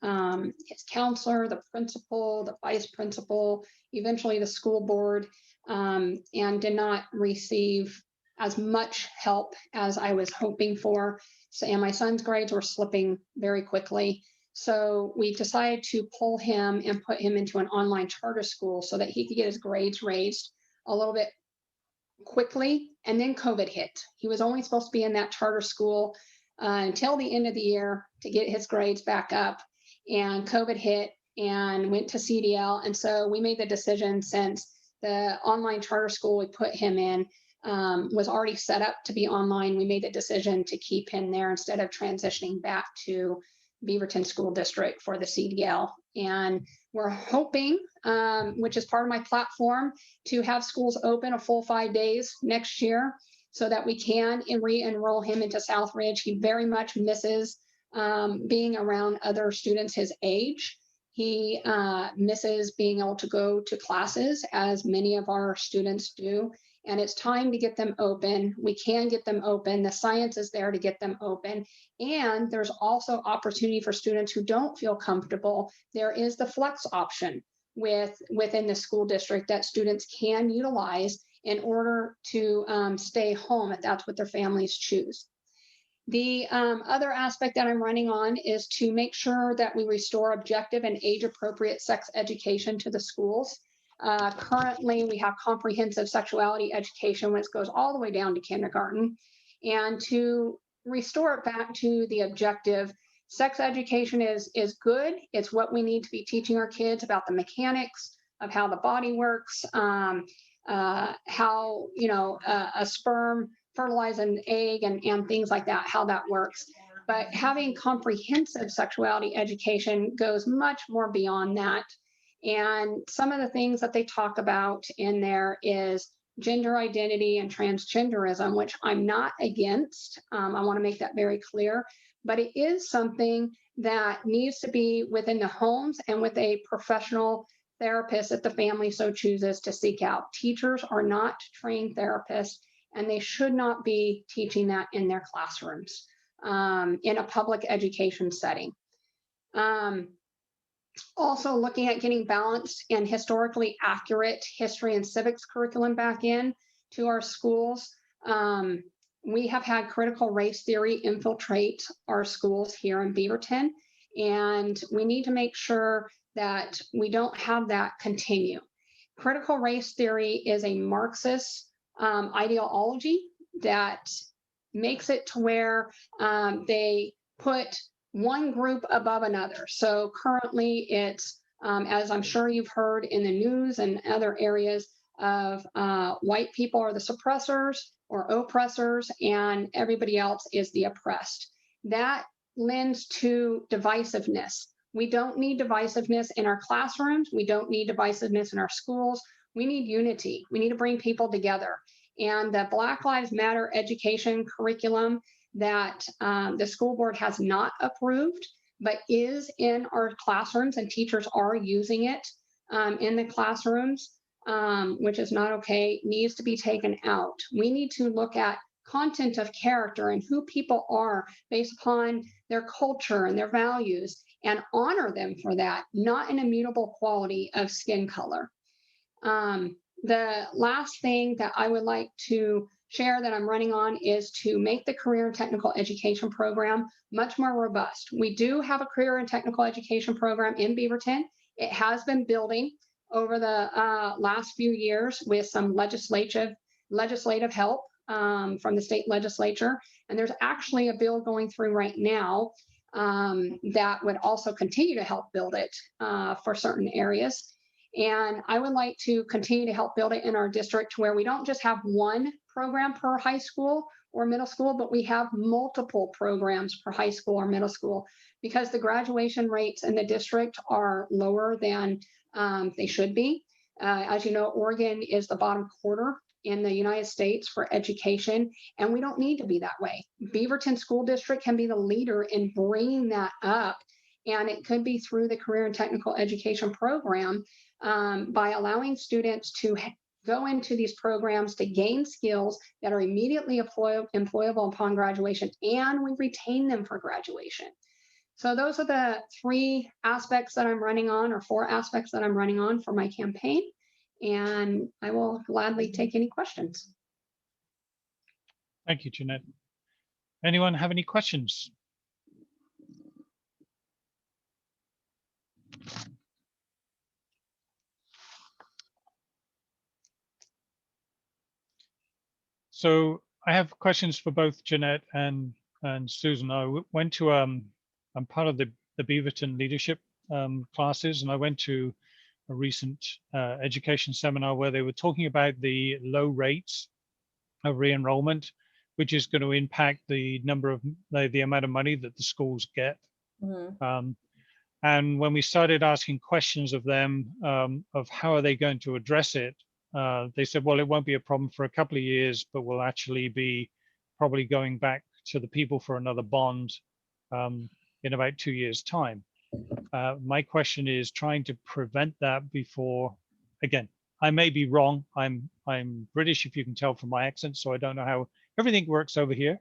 Speaker 10: his counselor, the principal, the vice principal, eventually the school board, and did not receive as much help as I was hoping for. So, and my son's grades were slipping very quickly. So we decided to pull him and put him into an online charter school so that he could get his grades raised a little bit quickly. And then COVID hit. He was only supposed to be in that charter school until the end of the year to get his grades back up. And COVID hit and went to CDL. And so we made the decision, since the online charter school we put him in was already set up to be online, we made the decision to keep him there instead of transitioning back to Beaverton School District for the CDL. And we're hoping, which is part of my platform, to have schools open a full 5 days next year so that we can re-enroll him into Southridge. He very much misses being around other students his age. He misses being able to go to classes, as many of our students do. And it's time to get them open. We can get them open. The science is there to get them open. And there's also opportunity for students who don't feel comfortable. There is the flex option within the school district that students can utilize in order to stay home if that's what their families choose. The other aspect that I'm running on is to make sure that we restore objective and age-appropriate sex education to the schools. Currently, we have comprehensive sexuality education, which goes all the way down to kindergarten. And to restore it back to the objective, sex education is good. It's what we need to be teaching our kids about the mechanics of how the body works, how, you know, a sperm fertilize an egg and things like that, how that works. But having comprehensive sexuality education goes much more beyond that. And some of the things that they talk about in there is gender identity and transgenderism, which I'm not against. I want to make that very clear, but it is something that needs to be within the homes and with a professional therapist if the family so chooses to seek out. Teachers are not trained therapists, and they should not be teaching that in their classrooms in a public education setting. Also looking at getting balanced and historically accurate history and civics curriculum back in to our schools. We have had critical race theory infiltrate our schools here in Beaverton, and we need to make sure that we don't have that continue. Critical race theory is a Marxist ideology that makes it to where they put one group above another. So currently it's, as I'm sure you've heard in the news and other areas, of white people are the suppressors or oppressors and everybody else is the oppressed. That lends to divisiveness. We don't need divisiveness in our classrooms. We don't need divisiveness in our schools. We need unity. We need to bring people together. And the Black Lives Matter education curriculum that the school board has not approved, but is in our classrooms, and teachers are using it in the classrooms, which is not okay, needs to be taken out. We need to look at content of character and who people are based upon their culture and their values, and honor them for that, not an immutable quality of skin color. The last thing that I would like to share that I'm running on is to make the career and technical education program much more robust. We do have a career and technical education program in Beaverton. It has been building over the last few years with some legislative help from the state legislature. And there's actually a bill going through right now that would also continue to help build it for certain areas. And I would like to continue to help build it in our district, where we don't just have one program per high school or middle school, but we have multiple programs per high school or middle school, because the graduation rates in the district are lower than they should be. As you know, Oregon is the bottom quarter in the United States for education, and we don't need to be that way. Beaverton School District can be the leader in bringing that up, and it could be through the career and technical education program by allowing students to go into these programs to gain skills that are immediately employable upon graduation, and we retain them for graduation. So those are the 3 aspects that I'm running on, or 4 aspects that I'm running on for my campaign. And I will gladly take any questions.
Speaker 1: Thank you, Jeanette. Anyone have any questions? So I have questions for both Jeanette and Susan. I went to I'm part of the Beaverton leadership classes, and I went to a recent education seminar where they were talking about the low rates of re-enrollment, which is going to impact the number of the amount of money that the schools get.
Speaker 7: Mm-hmm.
Speaker 1: And when we started asking questions of them of how are they going to address it, they said, well, it won't be a problem for a couple of years, but we'll actually be probably going back to the people for another bond in about 2 years' time. My question is trying to prevent that before, again, I may be wrong. I'm British, if you can tell from my accent, so I don't know how everything works over here.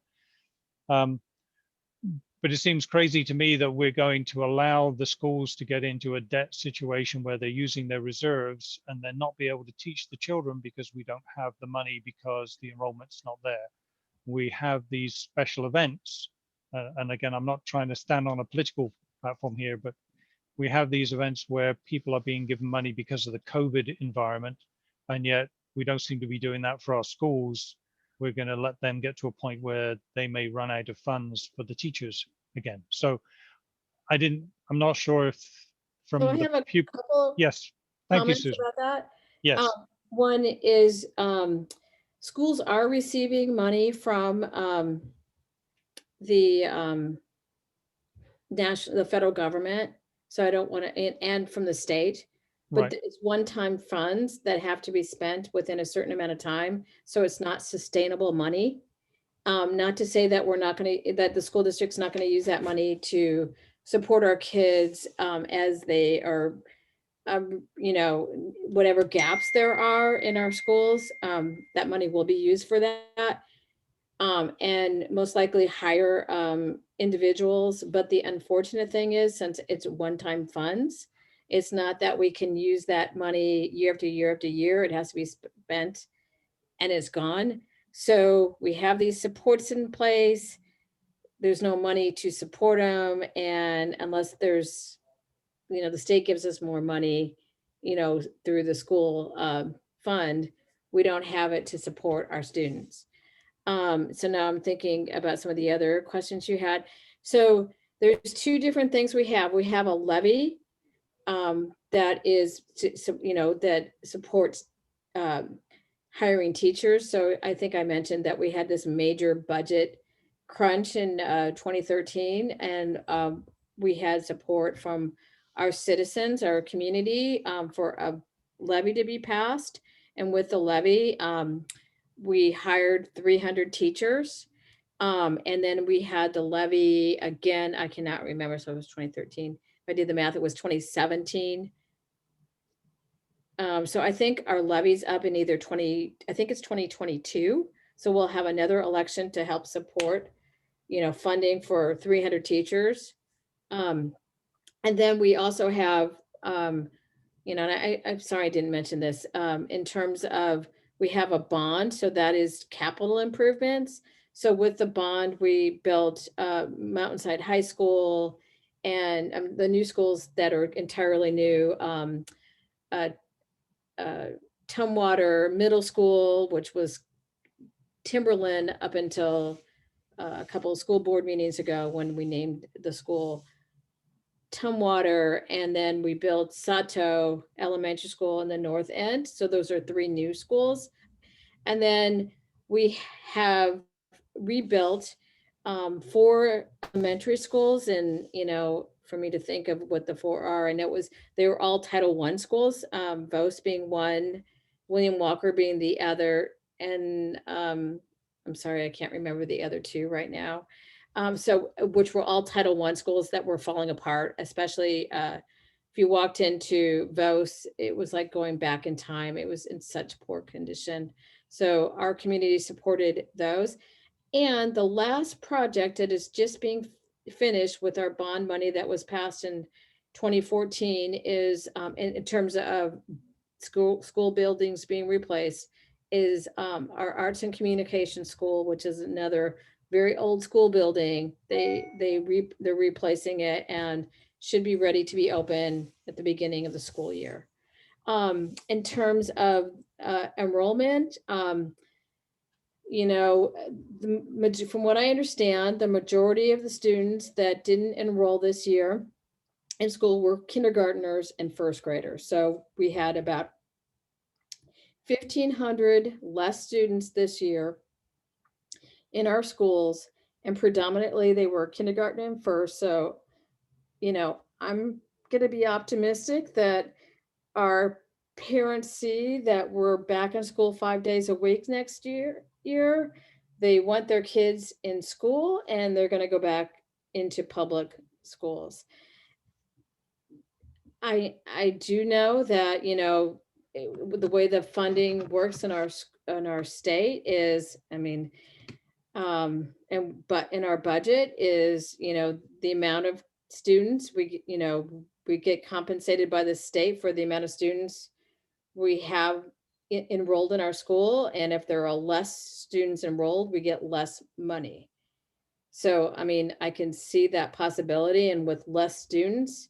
Speaker 1: But it seems crazy to me that we're going to allow the schools to get into a debt situation where they're using their reserves and then not be able to teach the children because we don't have the money because the enrollment's not there. We have these special events. And again, I'm not trying to stand on a political platform here, but we have these events where people are being given money because of the COVID environment, and yet we don't seem to be doing that for our schools. We're going to let them get to a point where they may run out of funds for the teachers again. So I'm not sure if from
Speaker 7: So I
Speaker 1: the
Speaker 7: have a couple
Speaker 1: yes, thank you,
Speaker 7: comments
Speaker 1: Susan.
Speaker 7: about that.
Speaker 1: Yes.
Speaker 7: One is schools are receiving money from the federal government. So I don't want to, and from the state, but
Speaker 1: Right.
Speaker 7: it's one-time funds that have to be spent within a certain amount of time. So it's not sustainable money. Not to say that that the school district's not going to use that money to support our kids as they are, whatever gaps there are in our schools, that money will be used for that. And most likely hire individuals. But the unfortunate thing is, since it's one-time funds, it's not that we can use that money year after year after year. It has to be spent and it's gone. So we have these supports in place. There's no money to support them. And unless there's, the state gives us more money, through the school fund, we don't have it to support our students. So now I'm thinking about some of the other questions you had. So there's 2 different things we have. We have a levy that is, that supports hiring teachers. So I think I mentioned that we had this major budget crunch in 2013, and we had support from our citizens, our community, for a levy to be passed. And with the levy, we hired 300 teachers. And then we had the levy again, I cannot remember, so it was 2013. If I did the math, it was 2017. So I think our levy's up in either I think it's 2022. So we'll have another election to help support, funding for 300 teachers. And then we also have, and I'm sorry I didn't mention this, in terms of, we have a bond, so that is capital improvements. So with the bond, we built Mountainside High School and the new schools that are entirely new, Tumwater Middle School, which was Timberland up until a couple of school board meetings ago when we named the school Tumwater, and then we built Sato Elementary School in the North End. So those are 3 new schools. And then we have rebuilt 4 elementary schools. And, for me to think of what the 4 are, I know they were all Title I schools, Vos being one, William Walker being the other, and I'm sorry, I can't remember the other 2 right now. So which were all Title I schools that were falling apart, especially if you walked into Vos, it was like going back in time. It was in such poor condition. So our community supported those. And the last project that is just being finished with our bond money that was passed in 2014 is in terms of school buildings being replaced is our Arts and Communication School, which is another very old school building. They're replacing it and should be ready to be open at the beginning of the school year. In terms of enrollment, you know, from what I understand, the majority of the students that didn't enroll this year in school were kindergartners and first graders. So we had about 1,500 less students this year in our schools, and predominantly they were kindergarten and first. So, you know, I'm going to be optimistic that our parents see that we're back in school 5 days a week next year. They want their kids in school and they're going to go back into public schools. I do know that, you know, the way the funding works in our state is, I mean, but in our budget is, you know, the amount of students we get compensated by the state for the amount of students we have enrolled in our school. And if there are less students enrolled, we get less money. So, I mean, I can see that possibility. And with less students,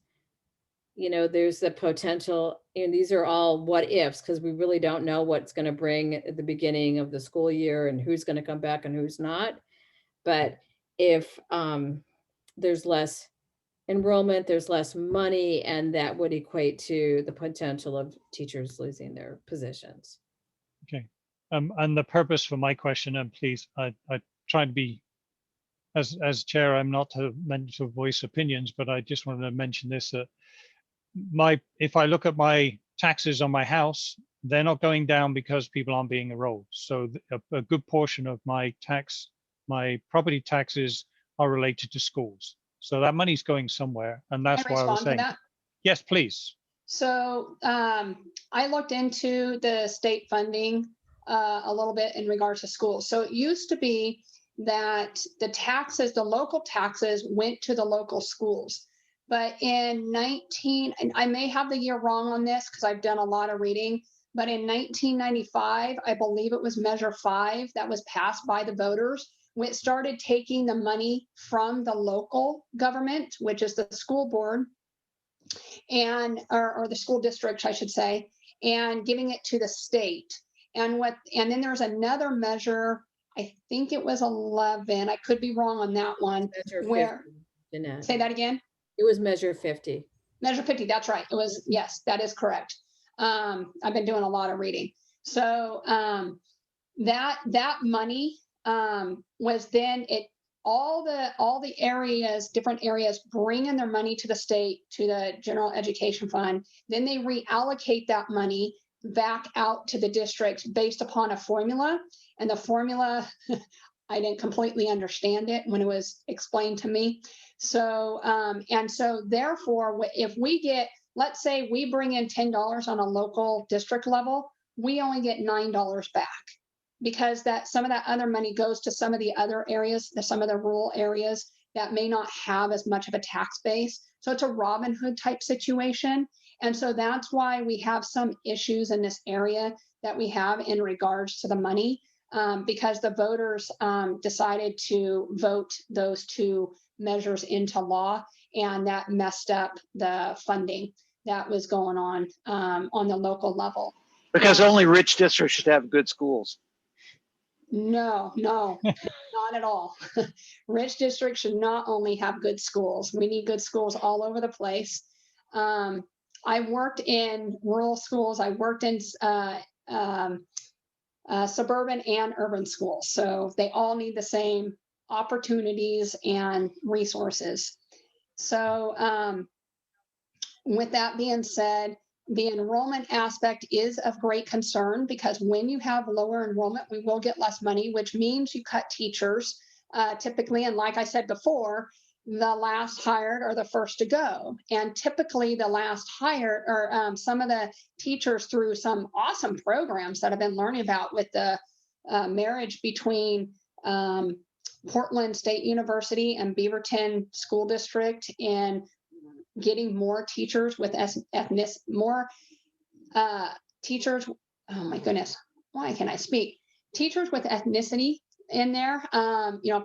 Speaker 7: you know, there's the potential, and these are all what ifs, because we really don't know what's going to bring at the beginning of the school year and who's going to come back and who's not. But if there's less enrollment, there's less money, and that would equate to the potential of teachers losing their positions.
Speaker 1: Okay. And the purpose for my question, and please, I try to be, as chair, I'm not meant to voice opinions, but I just wanted to mention this, that if I look at my taxes on my house, they're not going down because people aren't being enrolled. So a good portion of my property taxes are related to schools. So that money's going somewhere, and that's why I was saying. Yes, please.
Speaker 10: So I looked into the state funding a little bit in regards to schools. So it used to be that the local taxes went to the local schools. But and I may have the year wrong on this because I've done a lot of reading, but in 1995, I believe it was Measure 5 that was passed by the voters, which started taking the money from the local government, which is the school board, and or the school district, I should say, and giving it to the state. And then there's another measure, I think it was 11, I could be wrong on that one.
Speaker 7: Measure 50, Jeanette.
Speaker 10: Say that again?
Speaker 7: It was Measure 50.
Speaker 10: Measure 50, that's right. It was, yes, that is correct. I've been doing a lot of reading. So that money was then all the areas, different areas bring in their money to the state, to the general education fund. Then they reallocate that money back out to the districts based upon a formula. And the formula, I didn't completely understand it when it was explained to me. So, and so therefore, if we get, let's say we bring in $10 on a local district level, we only get $9 back, because some of that other money goes to some of the other areas, some of the rural areas that may not have as much of a tax base. So it's a Robin Hood type situation. And so that's why we have some issues in this area that we have in regards to the money, because the voters decided to vote those two measures into law, and that messed up the funding that was going on the local level.
Speaker 6: Because only rich districts should have good schools.
Speaker 10: No, not at all. Rich districts should not only have good schools. We need good schools all over the place. I worked in rural schools. I worked in suburban and urban schools. So they all need the same opportunities and resources. So with that being said, the enrollment aspect is of great concern, because when you have lower enrollment, we will get less money, which means you cut teachers typically. And like I said before, the last hired are the first to go. And typically the last hired or some of the teachers through some awesome programs that I've been learning about with the marriage between Portland State University and Beaverton School District in getting more teachers with teachers, oh my goodness, why can't I speak? Teachers with ethnicity in there,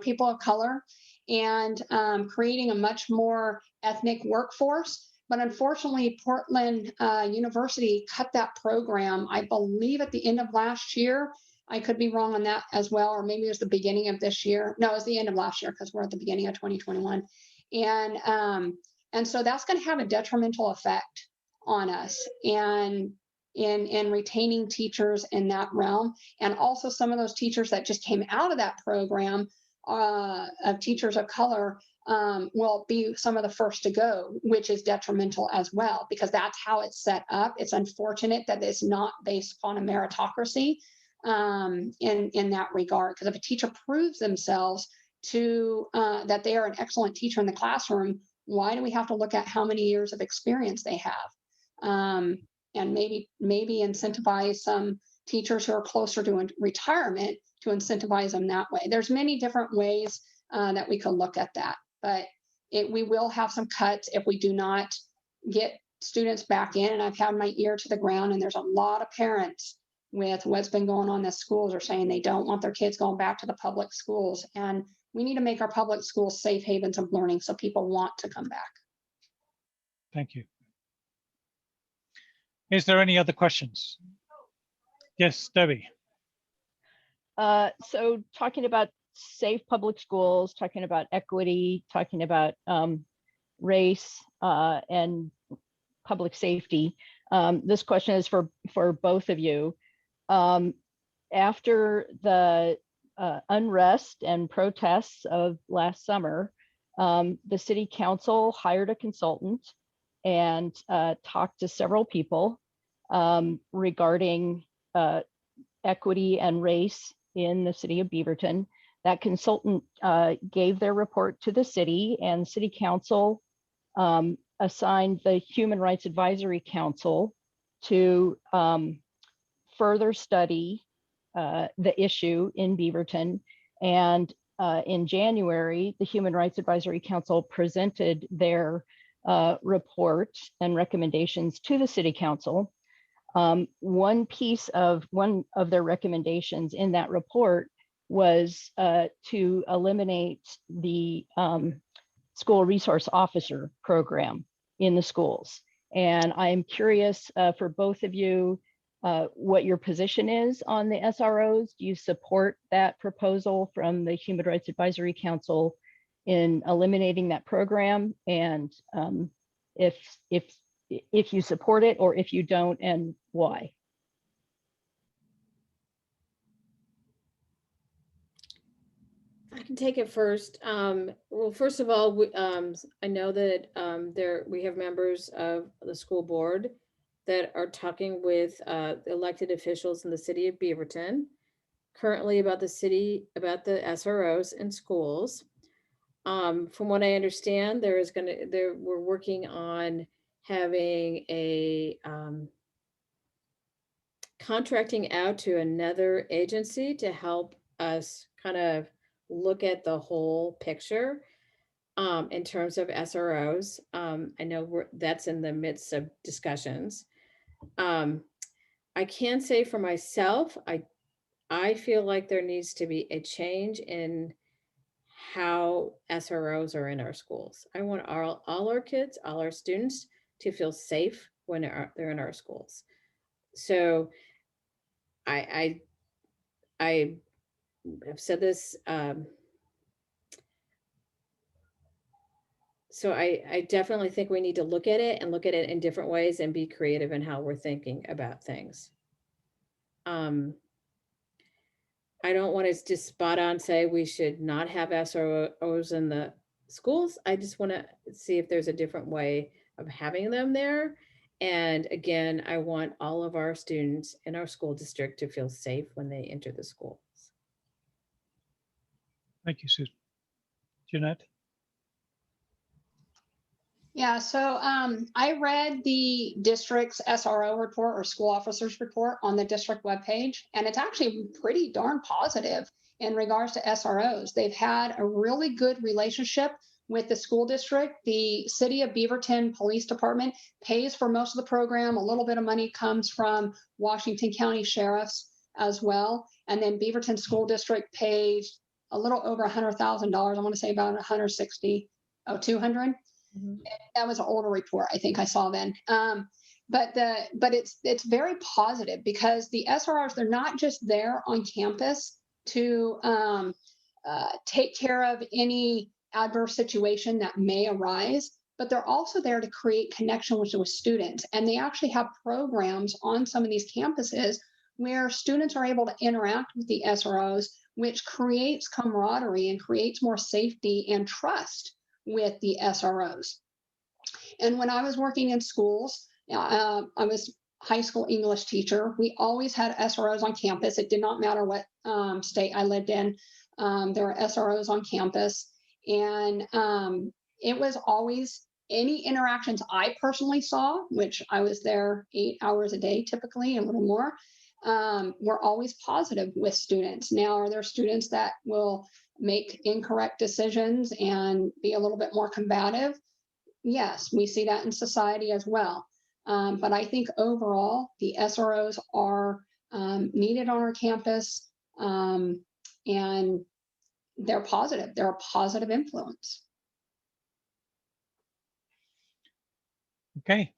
Speaker 10: people of color, and creating a much more ethnic workforce. But unfortunately, Portland University cut that program, I believe, at the end of last year. I could be wrong on that as well, or maybe it was the beginning of this year. No, it was the end of last year because we're at the beginning of 2021. And so that's going to have a detrimental effect on us and in retaining teachers in that realm. And also some of those teachers that just came out of that program of teachers of color will be some of the first to go, which is detrimental as well, because that's how it's set up. It's unfortunate that it's not based upon a meritocracy in that regard, because if a teacher proves themselves to that they are an excellent teacher in the classroom, why do we have to look at how many years of experience they have? And maybe incentivize some teachers who are closer to retirement to incentivize them that way. There's many different ways that we could look at that, but we will have some cuts if we do not get students back in. And I've had my ear to the ground, and there's a lot of parents with what's been going on in the schools are saying they don't want their kids going back to the public schools. And we need to make our public schools safe havens of learning so people want to come back.
Speaker 1: Thank you. Is there any other questions? Yes, Debbie.
Speaker 4: So talking about safe public schools, talking about equity, talking about race and public safety. This question is for both of you. After the unrest and protests of last summer, the city council hired a consultant and talked to several people regarding equity and race in the city of Beaverton. That consultant gave their report to the city, and city council assigned the Human Rights Advisory Council to further study the issue in Beaverton. And in January, the Human Rights Advisory Council presented their report and recommendations to the city council. One of their recommendations in that report was to eliminate the school resource officer program in the schools. And I'm curious for both of you what your position is on the SROs. Do you support that proposal from the Human Rights Advisory Council in eliminating that program? And if you support it, or if you don't, and why?
Speaker 7: I can take it first. Well, first of all, I know that we have members of the school board that are talking with elected officials in the city of Beaverton currently about the SROs in schools. From what I understand, we're working on having a contracting out to another agency to help us kind of look at the whole picture in terms of SROs. I know that's in the midst of discussions. I can say for myself, I feel like there needs to be a change in how SROs are in our schools. I want all our kids, all our students to feel safe when they're in our schools. So I have said this. So I definitely think we need to look at it and look at it in different ways and be creative in how we're thinking about things. I don't want to just spot on say we should not have SROs in the schools. I just want to see if there's a different way of having them there. And again, I want all of our students in our school district to feel safe when they enter the schools.
Speaker 1: Thank you, Susan. Jeanette?
Speaker 10: Yeah, so I read the district's SRO report or school officers report on the district webpage, and it's actually pretty darn positive in regards to SROs. They've had a really good relationship with the school district. The City of Beaverton Police Department pays for most of the program. A little bit of money comes from Washington County Sheriffs as well. And then Beaverton School District pays a little over $100,000. I want to say about 160, 200. That was an older report I think I saw then. But it's very positive because the SROs, they're not just there on campus to take care of any adverse situation that may arise, but they're also there to create connection with students. And they actually have programs on some of these campuses where students are able to interact with the SROs, which creates camaraderie and creates more safety and trust with the SROs. And when I was working in schools, I was high school English teacher. We always had SROs on campus. It did not matter what state I lived in. There were SROs on campus. And it was always any interactions I personally saw, which I was there 8 hours a day, typically a little more, were always positive with students. Now, are there students that will make incorrect decisions and be a little bit more combative? Yes, we see that in society as well. But I think overall, the SROs are needed on our campus, and they're positive. They're a positive influence.
Speaker 1: Okay.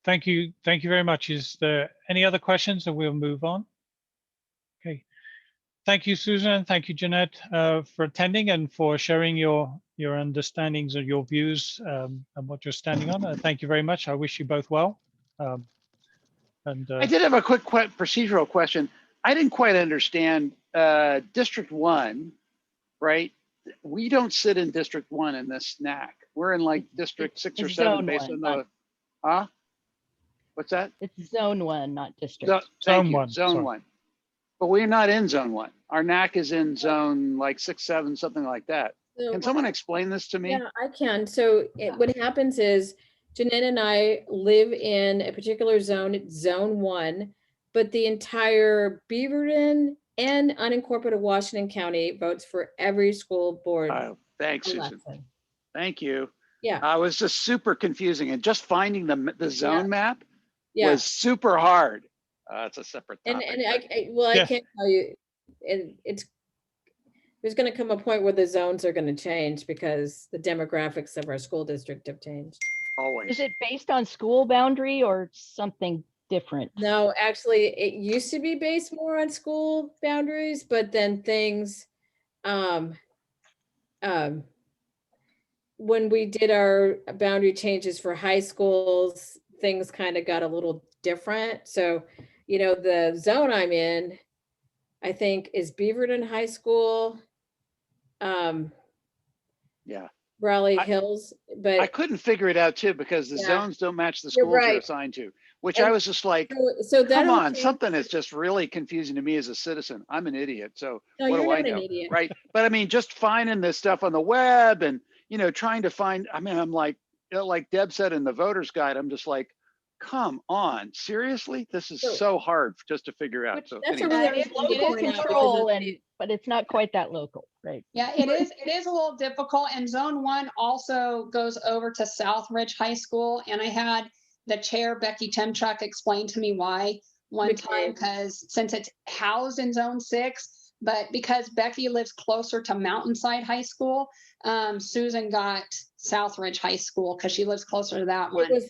Speaker 1: Thank you. Thank you very much. Is there any other questions, or we'll move on? Okay. Thank you, Susan. Thank you, Jeanette, for attending and for sharing your understandings and your views and what you're standing on. Thank you very much. I wish you both well.
Speaker 6: I did have a quick procedural question. I didn't quite understand District 1, right? We don't sit in District 1 in this NAC. We're in like District 6 or 7 based on the, huh? What's that?
Speaker 4: It's Zone 1, not District.
Speaker 6: Zone 1. Zone 1. But we're not in Zone 1. Our NAC is in Zone like 6, 7, something like that.
Speaker 7: So
Speaker 6: Can someone explain this to me?
Speaker 7: Yeah, I can. So what happens is Jeanette and I live in a particular zone, it's Zone 1, but the entire Beaverton and unincorporated Washington County votes for every school board.
Speaker 6: Oh, thanks, Susan.
Speaker 7: election.
Speaker 6: Thank you.
Speaker 7: Yeah.
Speaker 6: I was just super confusing, and just finding the zone map
Speaker 7: Yeah.
Speaker 6: was super hard. It's a separate topic.
Speaker 7: And
Speaker 6: but-
Speaker 7: I can't tell you, there's going to come a point where the zones are going to change because the demographics of our school district have changed.
Speaker 6: Always.
Speaker 4: Is it based on school boundary or something different?
Speaker 7: No, actually, it used to be based more on school boundaries, but then things, when we did our boundary changes for high schools, things kind of got a little different. So, you know, the zone I'm in, I think, is Beaverton High School,
Speaker 6: Yeah.
Speaker 7: Raleigh Hills, but
Speaker 6: I couldn't figure it out too, because the
Speaker 7: Yeah.
Speaker 6: zones don't match the
Speaker 7: You're
Speaker 6: schools you're
Speaker 7: right.
Speaker 6: assigned to, which
Speaker 7: And
Speaker 6: I was just like,
Speaker 7: so that
Speaker 6: come on, something is just really confusing to me as a citizen. I'm an idiot, so
Speaker 7: No,
Speaker 6: what
Speaker 7: you're
Speaker 6: do I
Speaker 7: not an
Speaker 6: know,
Speaker 7: idiot.
Speaker 6: right? But I mean, just finding this stuff on the web and, you know, trying to find, I mean, I'm like, you know, like Deb said in the voter's guide, I'm just like, come on, seriously? This is so hard just to figure out. So
Speaker 7: That's a
Speaker 6: anyway.
Speaker 7: really
Speaker 4: It's
Speaker 7: good point
Speaker 4: local
Speaker 7: out because
Speaker 4: control,
Speaker 7: it's-
Speaker 4: but it's not quite that local, right?
Speaker 10: Yeah, it is. It is a little difficult. And Zone 1 also goes over to Southridge High School. And I had the chair, Becky Temchuk, explain to me why one time, because since it's housed in Zone 6, but because Becky lives closer to Mountainside High School, Susan got Southridge High School because she lives closer to that one.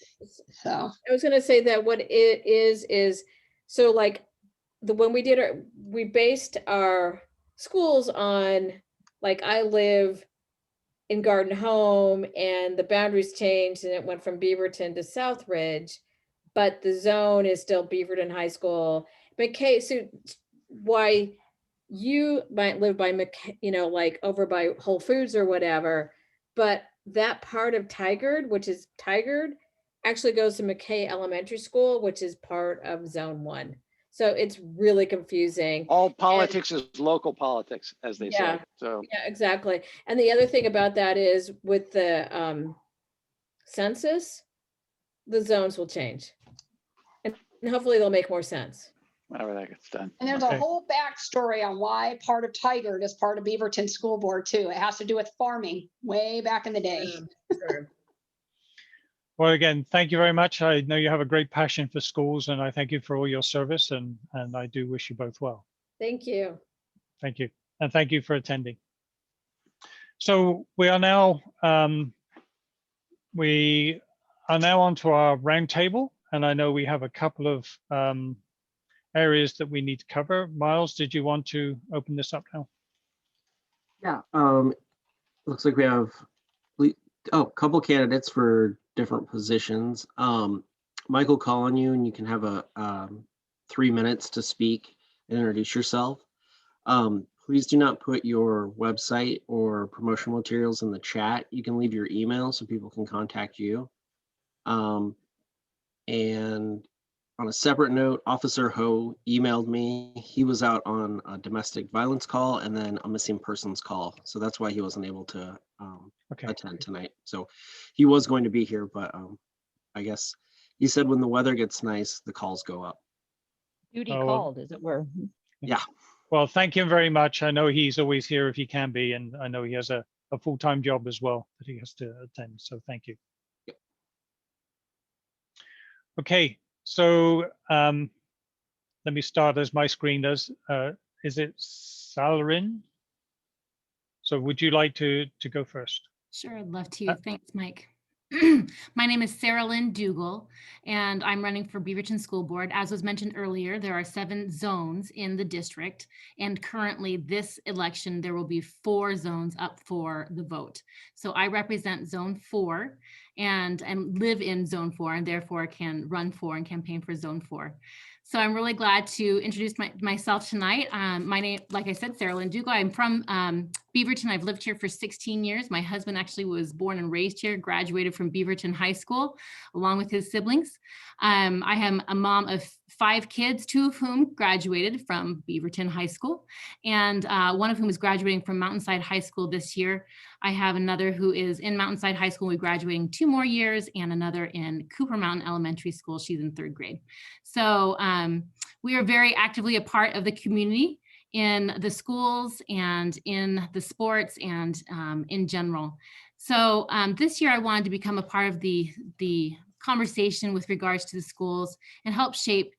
Speaker 10: So
Speaker 7: I was gonna say that what it is, so like when we based our schools on, like, I live in Garden Home and the boundaries changed and it went from Beaverton to Southridge, but the zone is still Beaverton High School. But so why you might live by, you know, like over by Whole Foods or whatever, but that part of Tigard, which is Tigard, actually goes to McKay Elementary School, which is part of Zone 1. So it's really confusing.
Speaker 6: All politics is local politics, as they say. So
Speaker 7: yeah, exactly. And the other thing about that is with the census, the zones will change. And hopefully they'll make more sense.
Speaker 6: Whenever that gets done.
Speaker 10: And there's
Speaker 1: Okay.
Speaker 10: a whole backstory on why part of Tigard is part of Beaverton School Board too. It has to do with farming way back in the day.
Speaker 7: Sure.
Speaker 1: Well, again, thank you very much. I know you have a great passion for schools, and I thank you for all your service, and I do wish you both well.
Speaker 7: Thank you.
Speaker 1: Thank you. And thank you for attending. So we are now on to our roundtable, and I know we have a couple of areas that we need to cover. Miles, did you want to open this up now?
Speaker 2: Yeah, looks like we have a couple candidates for different positions. Michael, call on you and you can have a 3 minutes to speak and introduce yourself. Please do not put your website or promotional materials in the chat. You can leave your email so people can contact you. And on a separate note, Officer Ho emailed me. He was out on a domestic violence call and then a missing persons call. So that's why he wasn't able to attend tonight. So he was going to be here, but I guess he said when the weather gets nice, the calls go up.
Speaker 4: Duty
Speaker 1: Oh,
Speaker 4: called, as it were.
Speaker 2: Yeah.
Speaker 1: Well, thank him very much. I know he's always here if he can be, and I know he has a full-time job as well that he has to attend. So thank you.
Speaker 2: Yep.
Speaker 1: Okay, so let me start as my screen does. Is it Saralyn? So would you like to go first?
Speaker 11: Sure, I'd love to. Thanks, Mike. My name is Saralyn Dougall, and I'm running for Beaverton School Board. As was mentioned earlier, there are 7 zones in the district, and currently this election, there will be 4 zones up for the vote. So I represent Zone 4 and live in Zone 4, and therefore can run for and campaign for Zone 4. So I'm really glad to introduce myself tonight. My name, like I said, Saralyn Dougall. I'm from Beaverton. I've lived here for 16 years. My husband actually was born and raised here, graduated from Beaverton High School, along with his siblings. I am a mom of 5 kids, 2 of whom graduated from Beaverton High School, and one of whom is graduating from Mountainside High School this year. I have another who is in Mountainside High School, we're graduating 2 more years, and another in Cooper Mountain Elementary School. She's in 3rd grade. So we are very actively a part of the community in the schools and in the sports and in general. So this year I wanted to become a part of the conversation with regards to the schools and help shape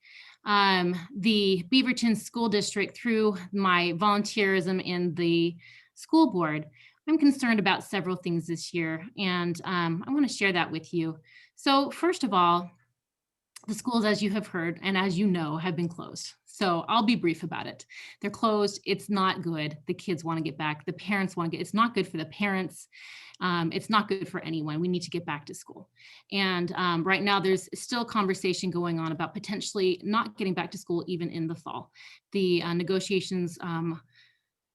Speaker 11: the Beaverton School District through my volunteerism in the school board. I'm concerned about several things this year, and I want to share that with you. So first of all, the schools, as you have heard and as you know, have been closed. So I'll be brief about it. They're closed. It's not good. The kids want to get back. The parents want to get, it's not good for the parents. It's not good for anyone. We need to get back to school. And right now there's still conversation going on about potentially not getting back to school even in the fall. The negotiations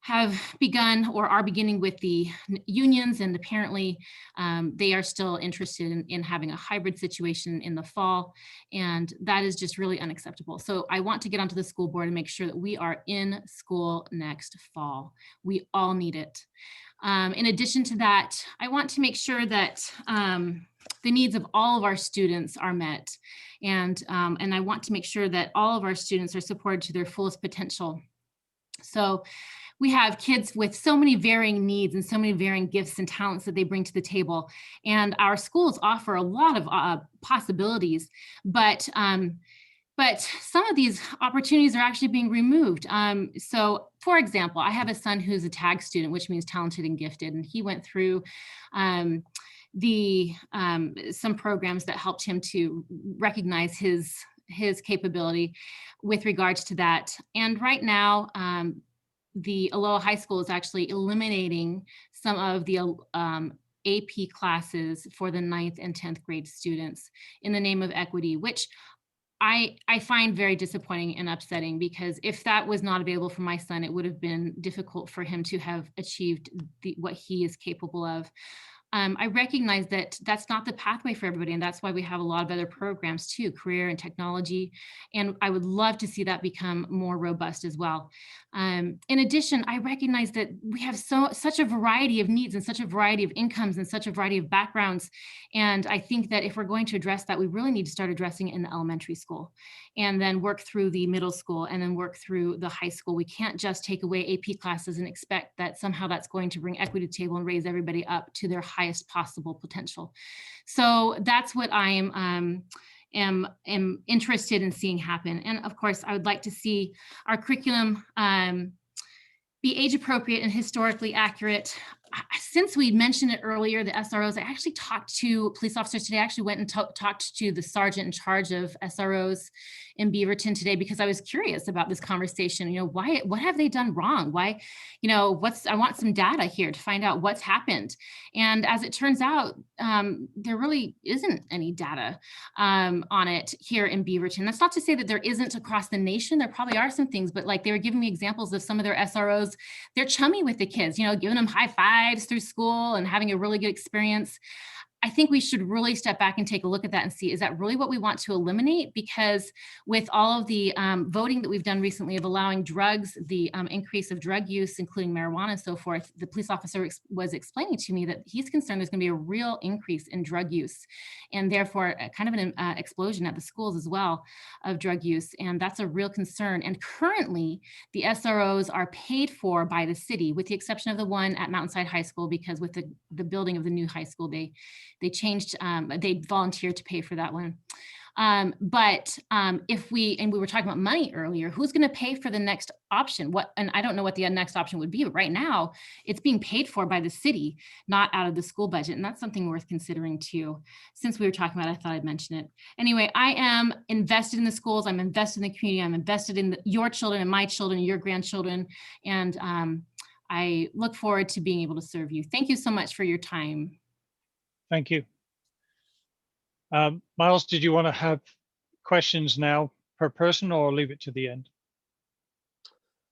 Speaker 11: have begun or are beginning with the unions, and apparently they are still interested in having a hybrid situation in the fall, and that is just really unacceptable. So I want to get onto the school board and make sure that we are in school next fall. We all need it. In addition to that, I want to make sure that the needs of all of our students are met, and I want to make sure that all of our students are supported to their fullest potential. So we have kids with so many varying needs and so many varying gifts and talents that they bring to the table. And our schools offer a lot of possibilities, but some of these opportunities are actually being removed. So for example, I have a son who's a TAG student, which means talented and gifted. And he went through some programs that helped him to recognize his capability with regards to that. And right now, the Aloha High School is actually eliminating some of the AP classes for the 9th and 10th grade students in the name of equity, which I find very disappointing and upsetting, because if that was not available for my son, it would have been difficult for him to have achieved what he is capable of. I recognize that that's not the pathway for everybody. And that's why we have a lot of other programs too, career and technology. And I would love to see that become more robust as well. In addition, I recognize that we have such a variety of needs and such a variety of incomes and such a variety of backgrounds. And I think that if we're going to address that, we really need to start addressing it in the elementary school and then work through the middle school and then work through the high school. We can't just take away AP classes and expect that somehow that's going to bring equity to the table and raise everybody up to their highest possible potential. So that's what I am interested in seeing happen. And of course, I would like to see our curriculum be age appropriate and historically accurate. Since we mentioned it earlier, the SROs, I actually talked to police officers today. I actually went and talked to the sergeant in charge of SROs in Beaverton today because I was curious about this conversation. You know, what have they done wrong? Why, you know, I want some data here to find out what's happened. And as it turns out, there really isn't any data on it here in Beaverton. That's not to say that there isn't across the nation. There probably are some things, but like they were giving me examples of some of their SROs. They're chummy with the kids, you know, giving them high fives through school and having a really good experience. I think we should really step back and take a look at that and see, is that really what we want to eliminate? Because with all of the voting that we've done recently of allowing drugs, the increase of drug use, including marijuana and so forth, the police officer was explaining to me that he's concerned there's going to be a real increase in drug use and therefore kind of an explosion at the schools as well of drug use. And that's a real concern. And currently the SROs are paid for by the city, with the exception of the one at Mountainside High School, because with the building of the new high school, they changed, they volunteered to pay for that one. If we were talking about money earlier, who's going to pay for the next option? And I don't know what the next option would be, but right now it's being paid for by the city, not out of the school budget. And that's something worth considering too. Since we were talking about it, I thought I'd mention it. Anyway, I am invested in the schools. I'm invested in the community. I'm invested in your children and my children and your grandchildren. And I look forward to being able to serve you. Thank you so much for your time.
Speaker 1: Thank you. Miles, did you want to have questions now per person or leave it to the end?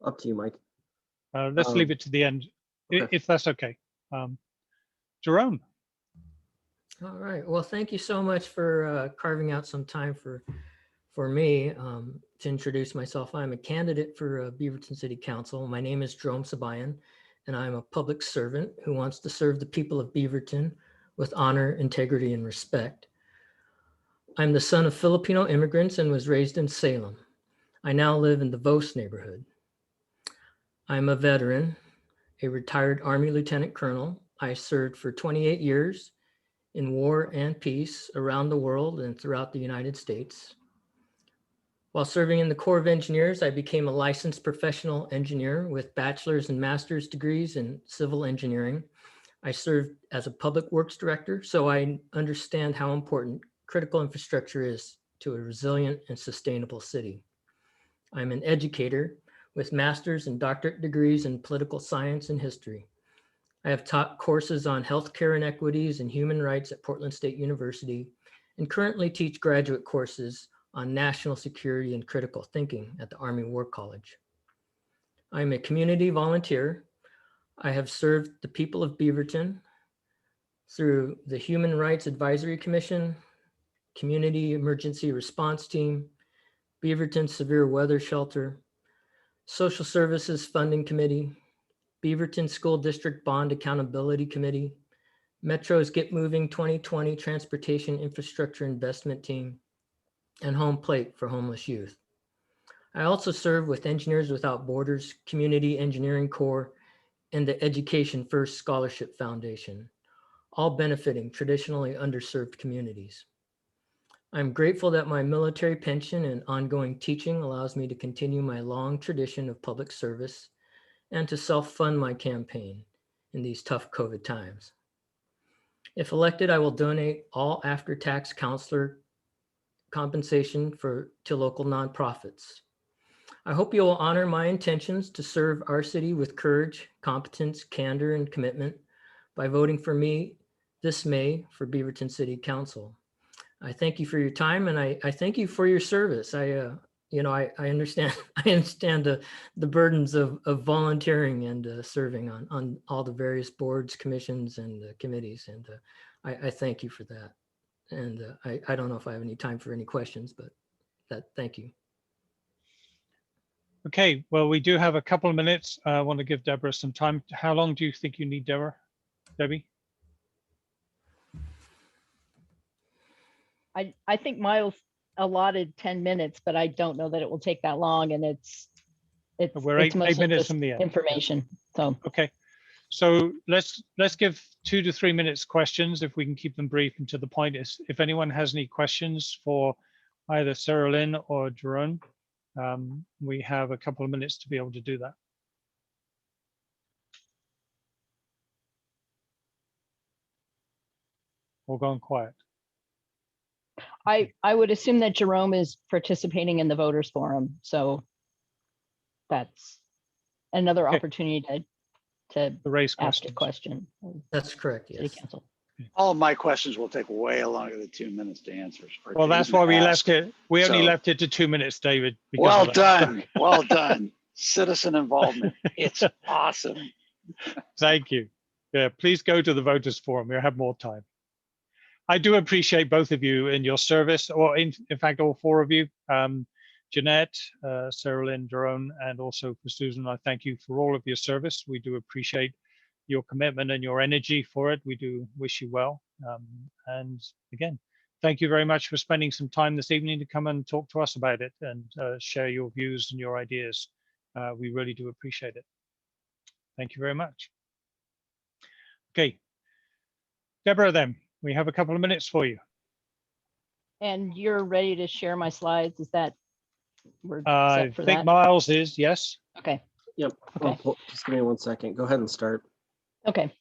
Speaker 2: Up to you, Mike.
Speaker 1: Let's leave it to the end,
Speaker 2: okay.
Speaker 1: if that's okay. Jerome.
Speaker 12: All right. Well, thank you so much for carving out some time for me to introduce myself. I'm a candidate for Beaverton City Council. My name is Jerome Sibayan, and I'm a public servant who wants to serve the people of Beaverton with honor, integrity, and respect. I'm the son of Filipino immigrants and was raised in Salem. I now live in the Vos neighborhood. I'm a veteran, a retired Army Lieutenant Colonel. I served for 28 years in war and peace around the world and throughout the United States. While serving in the Corps of Engineers, I became a licensed professional engineer with bachelor's and master's degrees in civil engineering. I served as a public works director, so I understand how important critical infrastructure is to a resilient and sustainable city. I'm an educator with master's and doctorate degrees in political science and history. I have taught courses on healthcare inequities and human rights at Portland State University, and currently teach graduate courses on national security and critical thinking at the Army War College. I'm a community volunteer. I have served the people of Beaverton through the Human Rights Advisory Commission, Community Emergency Response Team, Beaverton Severe Weather Shelter, Social Services Funding Committee, Beaverton School District Bond Accountability Committee, Metro's Get Moving 2020 Transportation Infrastructure Investment Team, and Home Plate for homeless youth. I also serve with Engineers Without Borders, Community Engineering Corps, and the Education First Scholarship Foundation, all benefiting traditionally underserved communities. I'm grateful that my military pension and ongoing teaching allows me to continue my long tradition of public service and to self-fund my campaign in these tough COVID times. If elected, I will donate all after-tax counselor compensation to local nonprofits. I hope you will honor my intentions to serve our city with courage, competence, candor, and commitment by voting for me this May for Beaverton City Council. I thank you for your time, and I thank you for your service. I you know, I understand, I understand the burdens of volunteering and serving on all the various boards, commissions, and committees. And I thank you for that. And I don't know if I have any time for any questions, but thank you.
Speaker 1: Okay, well, we do have a couple of minutes. I want to give Deborah some time. How long do you think you need, Debbie?
Speaker 4: I think Miles allotted 10 minutes, but I don't know that it will take that long, and it's
Speaker 1: We're eight
Speaker 4: mostly
Speaker 1: minutes
Speaker 4: just
Speaker 1: from the end.
Speaker 4: information. So
Speaker 1: Okay, so let's give 2 to 3 minutes questions, if we can keep them brief and to the point. Is if anyone has any questions for either Saralyn or Jerome, we have a couple of minutes to be able to do that. Or gone quiet.
Speaker 4: I would assume that Jerome is participating in the voters forum, so that's another
Speaker 1: Okay.
Speaker 4: opportunity to
Speaker 1: raise
Speaker 4: ask a question.
Speaker 12: That's correct.
Speaker 4: City
Speaker 12: Yes.
Speaker 4: Council.
Speaker 6: All of my questions will take way longer than 2 minutes to answer. or
Speaker 1: Well,
Speaker 6: to
Speaker 1: that's
Speaker 6: even
Speaker 1: why we
Speaker 6: ask.
Speaker 1: left it. We only
Speaker 6: So-
Speaker 1: left it to 2 minutes, David. because
Speaker 6: Well
Speaker 1: of that.
Speaker 6: done, well done. Citizen involvement, it's awesome.
Speaker 1: Thank you. Yeah, please go to the voters forum. We'll have more time. I do appreciate both of you in your service, or in fact, all four of you. Jeanette, Saralyn, Jerome, and also for Susan, I thank you for all of your service. We do appreciate your commitment and your energy for it. We do wish you well. And again, thank you very much for spending some time this evening to come and talk to us about it and share your views and your ideas. We really do appreciate it. Thank you very much. Okay, Deborah, then we have a couple of minutes for you.
Speaker 4: And you're ready to share my slides? Is that we're
Speaker 1: I
Speaker 4: set for
Speaker 1: think
Speaker 4: that?
Speaker 1: Miles is, yes.
Speaker 4: Okay.
Speaker 2: Yep.
Speaker 4: Okay.
Speaker 2: Well, just give me 1 second. Go ahead and start.
Speaker 4: Okay,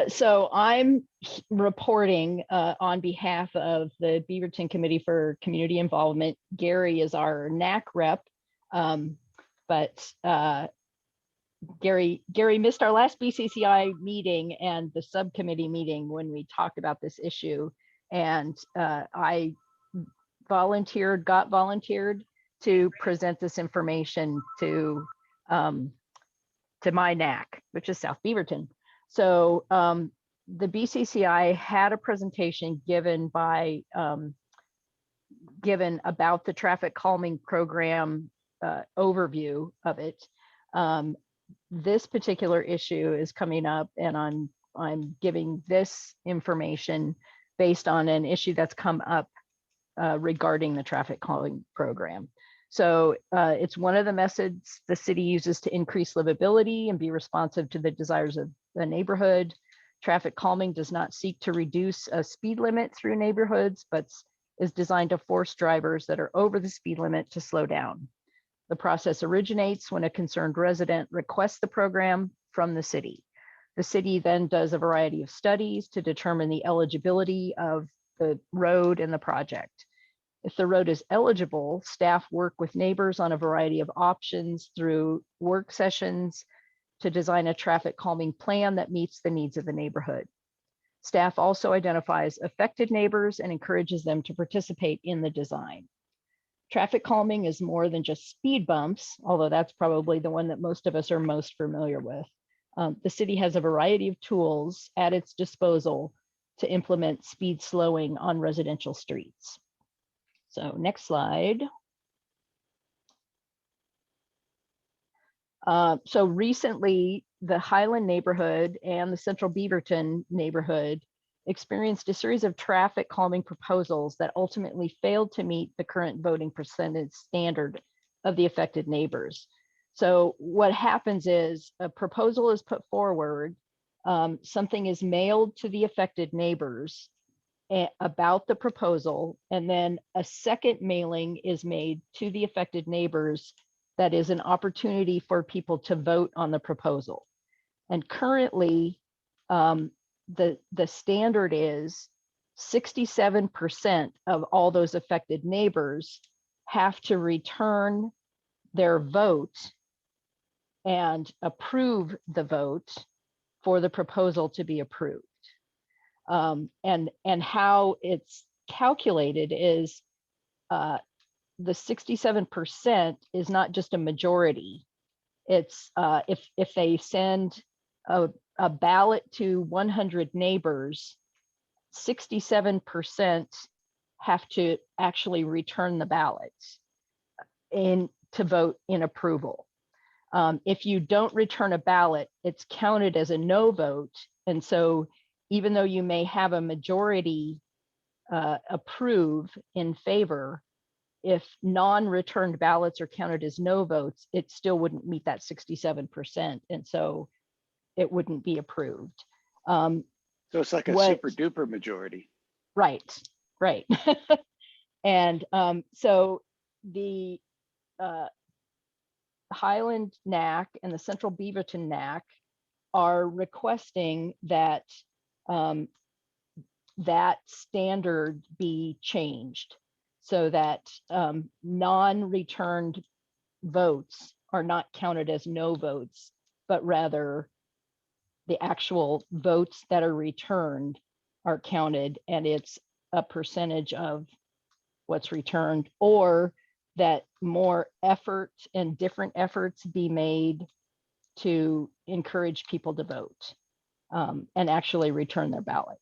Speaker 4: so I'm reporting on behalf of the Beaverton Committee for Community Involvement. Gary is our NAC rep, but Gary missed our last BCCI meeting and the subcommittee meeting when we talked about this issue. And I got volunteered to present this information to my NAC, which is South Beaverton. So the BCCI had a presentation given about the traffic calming program overview of it. This particular issue is coming up, and I'm giving this information based on an issue that's come up regarding the traffic calming program. So it's one of the methods the city uses to increase livability and be responsive to the desires of the neighborhood. Traffic calming does not seek to reduce a speed limit through neighborhoods, but is designed to force drivers that are over the speed limit to slow down. The process originates when a concerned resident requests the program from the city. The city then does a variety of studies to determine the eligibility of the road and the project. If the road is eligible, staff work with neighbors on a variety of options through work sessions to design a traffic calming plan that meets the needs of the neighborhood. Staff also identifies affected neighbors and encourages them to participate in the design. Traffic calming is more than just speed bumps, although that's probably the one that most of us are most familiar with. The city has a variety of tools at its disposal to implement speed slowing on residential streets. So next slide. So recently, the Highland neighborhood and the Central Beaverton neighborhood experienced a series of traffic calming proposals that ultimately failed to meet the current voting percentage standard of the affected neighbors. So what happens is a proposal is put forward, something is mailed to the affected neighbors about the proposal, and then a second mailing is made to the affected neighbors that is an opportunity for people to vote on the proposal. And currently, the standard is 67% of all those affected neighbors have to return their vote and approve the vote for the proposal to be approved. And how it's calculated is the 67% is not just a majority. It's if they send a ballot to 100 neighbors, 67% have to actually return the ballots and to vote in approval. If you don't return a ballot, it's counted as a no vote. And so even though you may have a majority approve in favor, if non-returned ballots are counted as no votes, it still wouldn't meet that 67%. And so it wouldn't be approved.
Speaker 6: So it's like a super duper majority.
Speaker 4: Right, right. And so the Highland NAC and the Central Beaverton NAC are requesting that that standard be changed so that non-returned votes are not counted as no votes, but rather the actual votes that are returned are counted, and it's a percentage of what's returned, or that more effort and different efforts be made to encourage people to vote and actually return their ballot.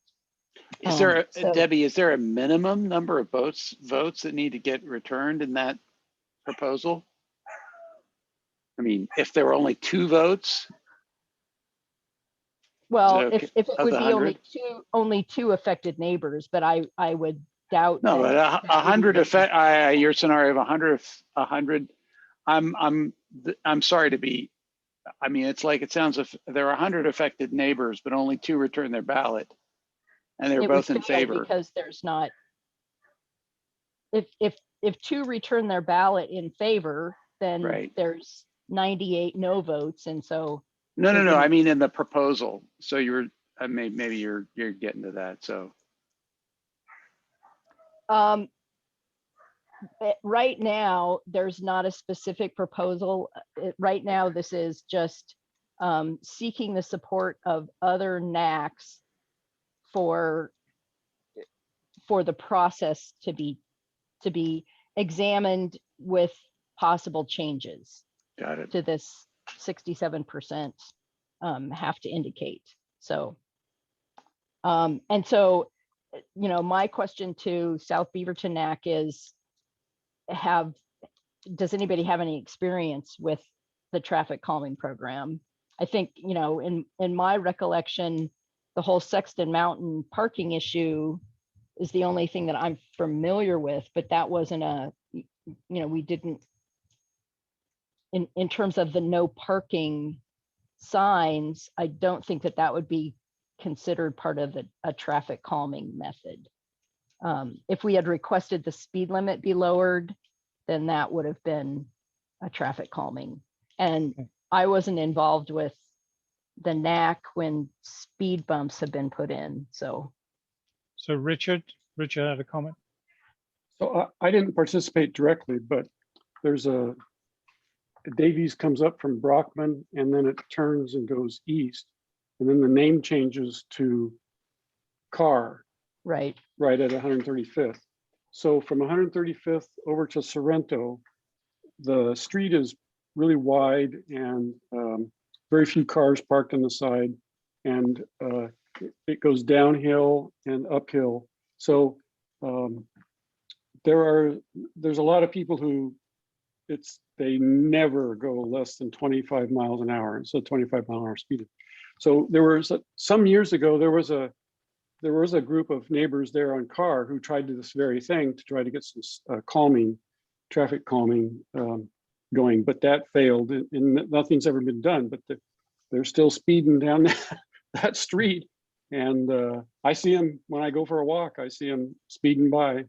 Speaker 6: Is there, Debbie, is there a minimum number of votes that need to get returned in that proposal? I mean, if there were only 2 votes?
Speaker 4: Well,
Speaker 6: okay?
Speaker 4: if it would be only two affected neighbors, but I would doubt.
Speaker 6: No, but 100 affect. Your scenario of 100. I'm sorry to be. I mean, it's like it sounds if there are 100 affected neighbors, but only 2 return their ballot, and they're both in favor.
Speaker 4: Because there's not. If 2 return their ballot in favor, then
Speaker 6: right.
Speaker 4: There's 98 no votes, and so.
Speaker 6: No. I mean, in the proposal. So you're maybe you're getting to that. So.
Speaker 4: Right now, there's not a specific proposal. Right now, this is just seeking the support of other NACs for the process to be examined with possible changes.
Speaker 6: Got it.
Speaker 4: To this 67% have to indicate. So, and so, my question to South Beaverton NAC is, does anybody have any experience with the traffic calming program? I think, in my recollection, the whole Sexton Mountain parking issue is the only thing that I'm familiar with, but that wasn't we didn't, in terms of the no parking signs, I don't think that would be considered part of a traffic calming method. If we had requested the speed limit be lowered, then that would have been a traffic calming. And I wasn't involved with the NAC when speed bumps have been put in. So
Speaker 1: Richard had a comment.
Speaker 9: So I didn't participate directly, but there's Davies comes up from Brockman, and then it turns and goes east, and then the name changes to Carr.
Speaker 4: Right
Speaker 9: at 135th. So from 135th over to Sorrento, the street is really wide and very few cars parked on the side, and it goes downhill and uphill. So there's a lot of people who they never go less than 25 miles an hour, and so 25-mile-an-hour speed. So there was some years ago there was a group of neighbors there on Carr who tried to do this very thing to try to get some traffic calming going, but that failed, and nothing's ever been done. But they're still speeding down that street, and I see them when I go for a walk. I see them speeding by.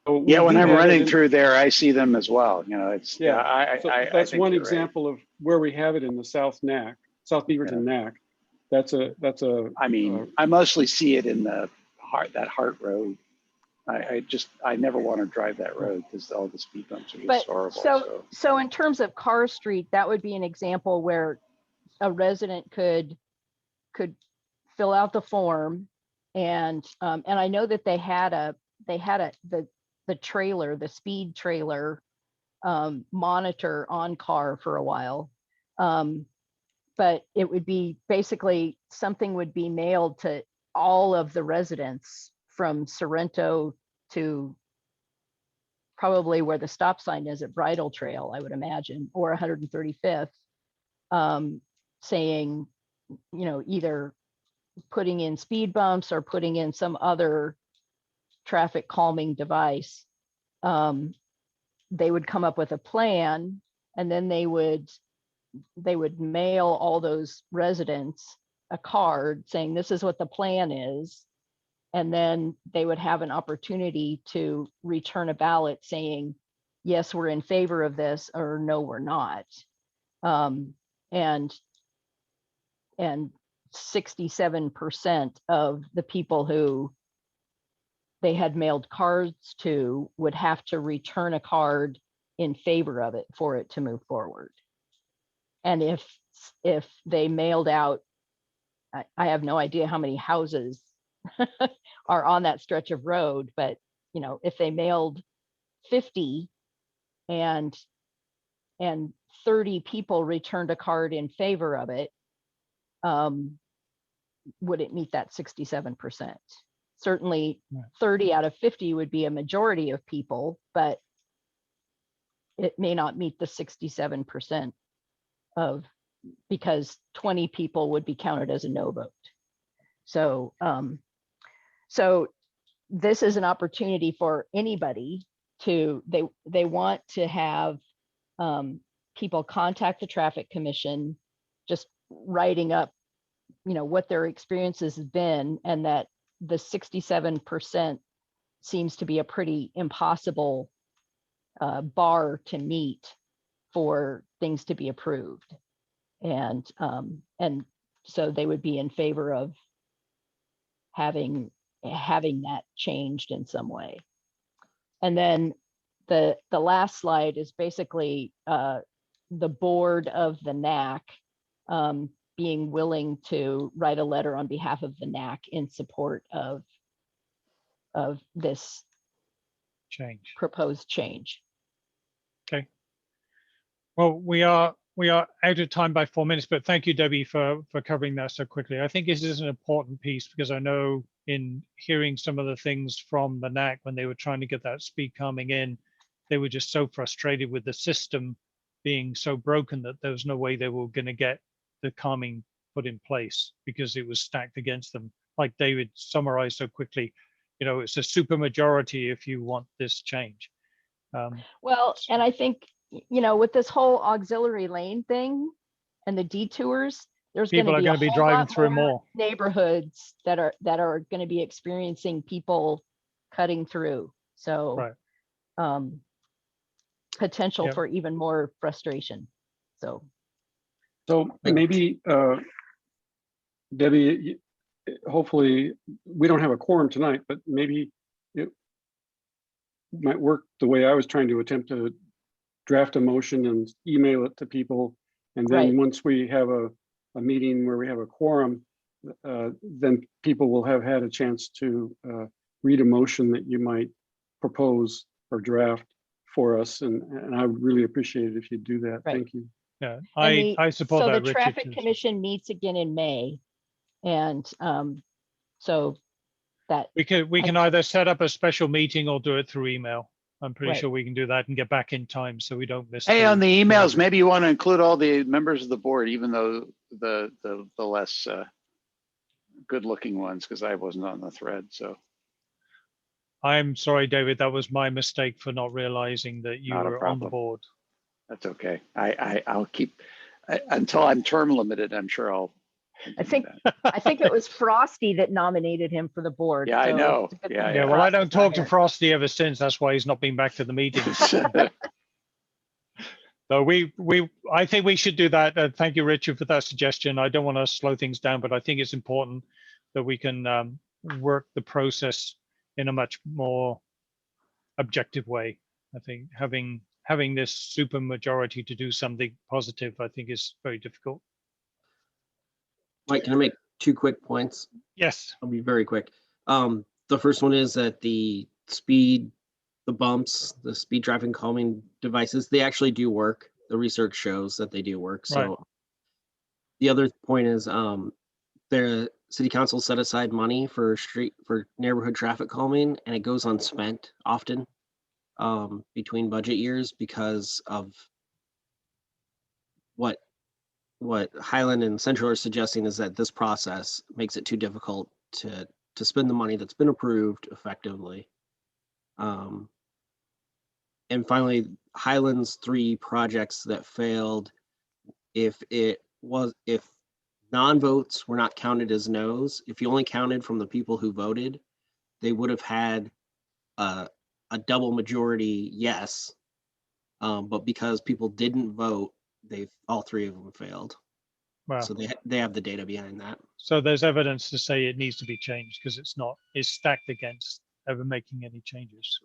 Speaker 9: So
Speaker 6: yeah, when I'm running through there, I see them as well. It's
Speaker 9: that's one example of where we have it in the South Beaverton NAC. That's a.
Speaker 6: I mean, I mostly see it in that Hart Road. I never want to drive that road because all the speed bumps are just horrible.
Speaker 4: So in terms of Carr Street, that would be an example where a resident could fill out the form, and I know that they had they had the trailer, the speed trailer monitor on car for a while. But it would be basically something would be mailed to all of the residents from Sorrento to probably where the stop sign is at Bridle Trail, I would imagine, or 135th, saying, you know, either putting in speed bumps or putting in some other traffic calming device. They would come up with a plan, and then they would mail all those residents a card saying this is what the plan is. And then they would have an opportunity to return a ballot saying, yes, we're in favor of this, or no, we're not. And 67% of the people who they had mailed cards to would have to return a card in favor of it for it to move forward. And if they mailed out, I have no idea how many houses are on that stretch of road, but you know, if they mailed 50 and 30 people returned a card in favor of it, would it meet that 67%? Certainly 30 out of 50 would be a majority of people, but it may not meet the 67% of, because 20 people would be counted as a no vote. So, so this is an opportunity for anybody to, they want to have people contact the traffic commission, just writing up, you know, what their experiences have been, and that the 67% seems to be a pretty impossible bar to meet for things to be approved. And so they would be in favor of having that changed in some way. And then the last slide is basically the board of the NAC being willing to write a letter on behalf of the NAC in support of this proposed change.
Speaker 1: Okay. Well, we are out of time by 4 minutes, but thank you, Debbie, for covering that so quickly. I think this is an important piece, because I know in hearing some of the things from the NAC when they were trying to get that speed calming in, they were just so frustrated with the system being so broken that there was no way they were going to get the calming put in place because it was stacked against them. Like David summarized so quickly, you know, it's a super majority if you want this change.
Speaker 4: Well, and I think, you know, with this whole auxiliary lane thing and the detours, there's going to be driving through more neighborhoods that are going to be experiencing people cutting through. So potential for even more frustration. So
Speaker 9: maybe Debbie, hopefully we don't have a quorum tonight, but maybe it might work the way I was trying to attempt to draft a motion and email it to people. And then once we have a meeting where we have a quorum, then people will have had a chance to read a motion that you might propose or draft for us. And I would really appreciate it if you do that. Thank you.
Speaker 1: Yeah, I support that.
Speaker 4: So the traffic commission meets again in May. And so that
Speaker 1: we can either set up a special meeting or do it through email. I'm pretty sure we can do that and get back in time so we don't miss.
Speaker 6: Hey, on the emails, maybe you want to include all the members of the board, even though the less good-looking ones, because I wasn't on the thread. So
Speaker 1: I'm sorry, David. That was my mistake for not realizing that you were on the board.
Speaker 6: That's okay. I'll keep until I'm term limited. I'm sure I'll.
Speaker 4: I think it was Frosty that nominated him for the board.
Speaker 6: Yeah, so I know.
Speaker 1: Yeah. Well, I don't talk to Frosty ever since. That's why he's not been back to the meetings. So I think we should do that. Thank you, Richard, for that suggestion. I don't want to slow things down, but I think it's important that we can work the process in a much more objective way. I think having this super majority to do something positive, I think, is very difficult.
Speaker 2: Mike, can I make 2 quick points?
Speaker 1: Yes.
Speaker 2: I'll be very quick. The first one is that the speed, the bumps, the speed driving calming devices, they actually do work. The research shows that they do work. So
Speaker 1: Right.
Speaker 2: the other point is the city council set aside money for neighborhood traffic calming, and it goes unspent often between budget years because of what Highland and Central are suggesting is that this process makes it too difficult to spend the money that's been approved effectively. And finally, Highland's 3 projects that failed, if non-votes were not counted as no's, if you only counted from the people who voted, they would have had a double majority yes. But because people didn't vote, all 3 of them failed.
Speaker 1: Wow.
Speaker 2: So they have the data behind that.
Speaker 1: So there's evidence to say it needs to be changed because it's stacked against ever making any changes.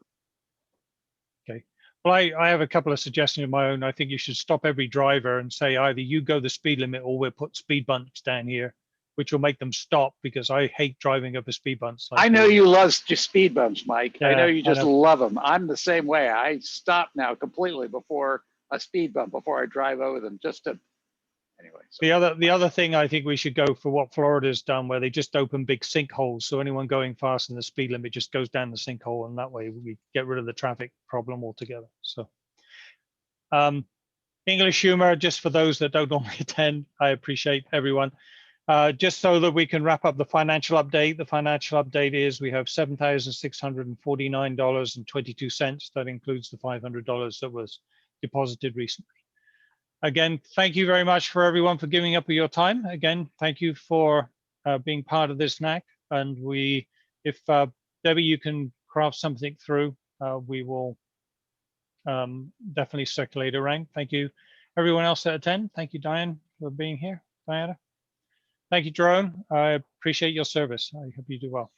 Speaker 1: Okay. Well, I have a couple of suggestions of my own. I think you should stop every driver and say either you go the speed limit or we'll put speed bumps down here, which will make them stop because I hate driving up a speed bumps. Like
Speaker 6: I know you love just speed bumps, Mike. I know
Speaker 1: Yeah,
Speaker 6: you just love them. I'm the same way. I stop now completely before a speed bump, before I drive over them, just to, anyway. So.
Speaker 1: The other thing I think we should go for what Florida's done, where they just open big sinkholes. So anyone going fast in the speed limit just goes down the sinkhole, and that way we get rid of the traffic problem altogether. So English humor, just for those that don't normally attend, I appreciate everyone. Just so that we can wrap up the financial update. The financial update is we have $7,649.22. That includes the $500 that was deposited recently. Again, thank you very much for everyone for giving up your time. Again, thank you for being part of this NAC. And if Debbie, you can craft something through, we will definitely circulate around. Thank you, everyone else that attend. Thank you, Diane, for being here. Diana. Thank you, Jerome. I appreciate your service. I hope you do well.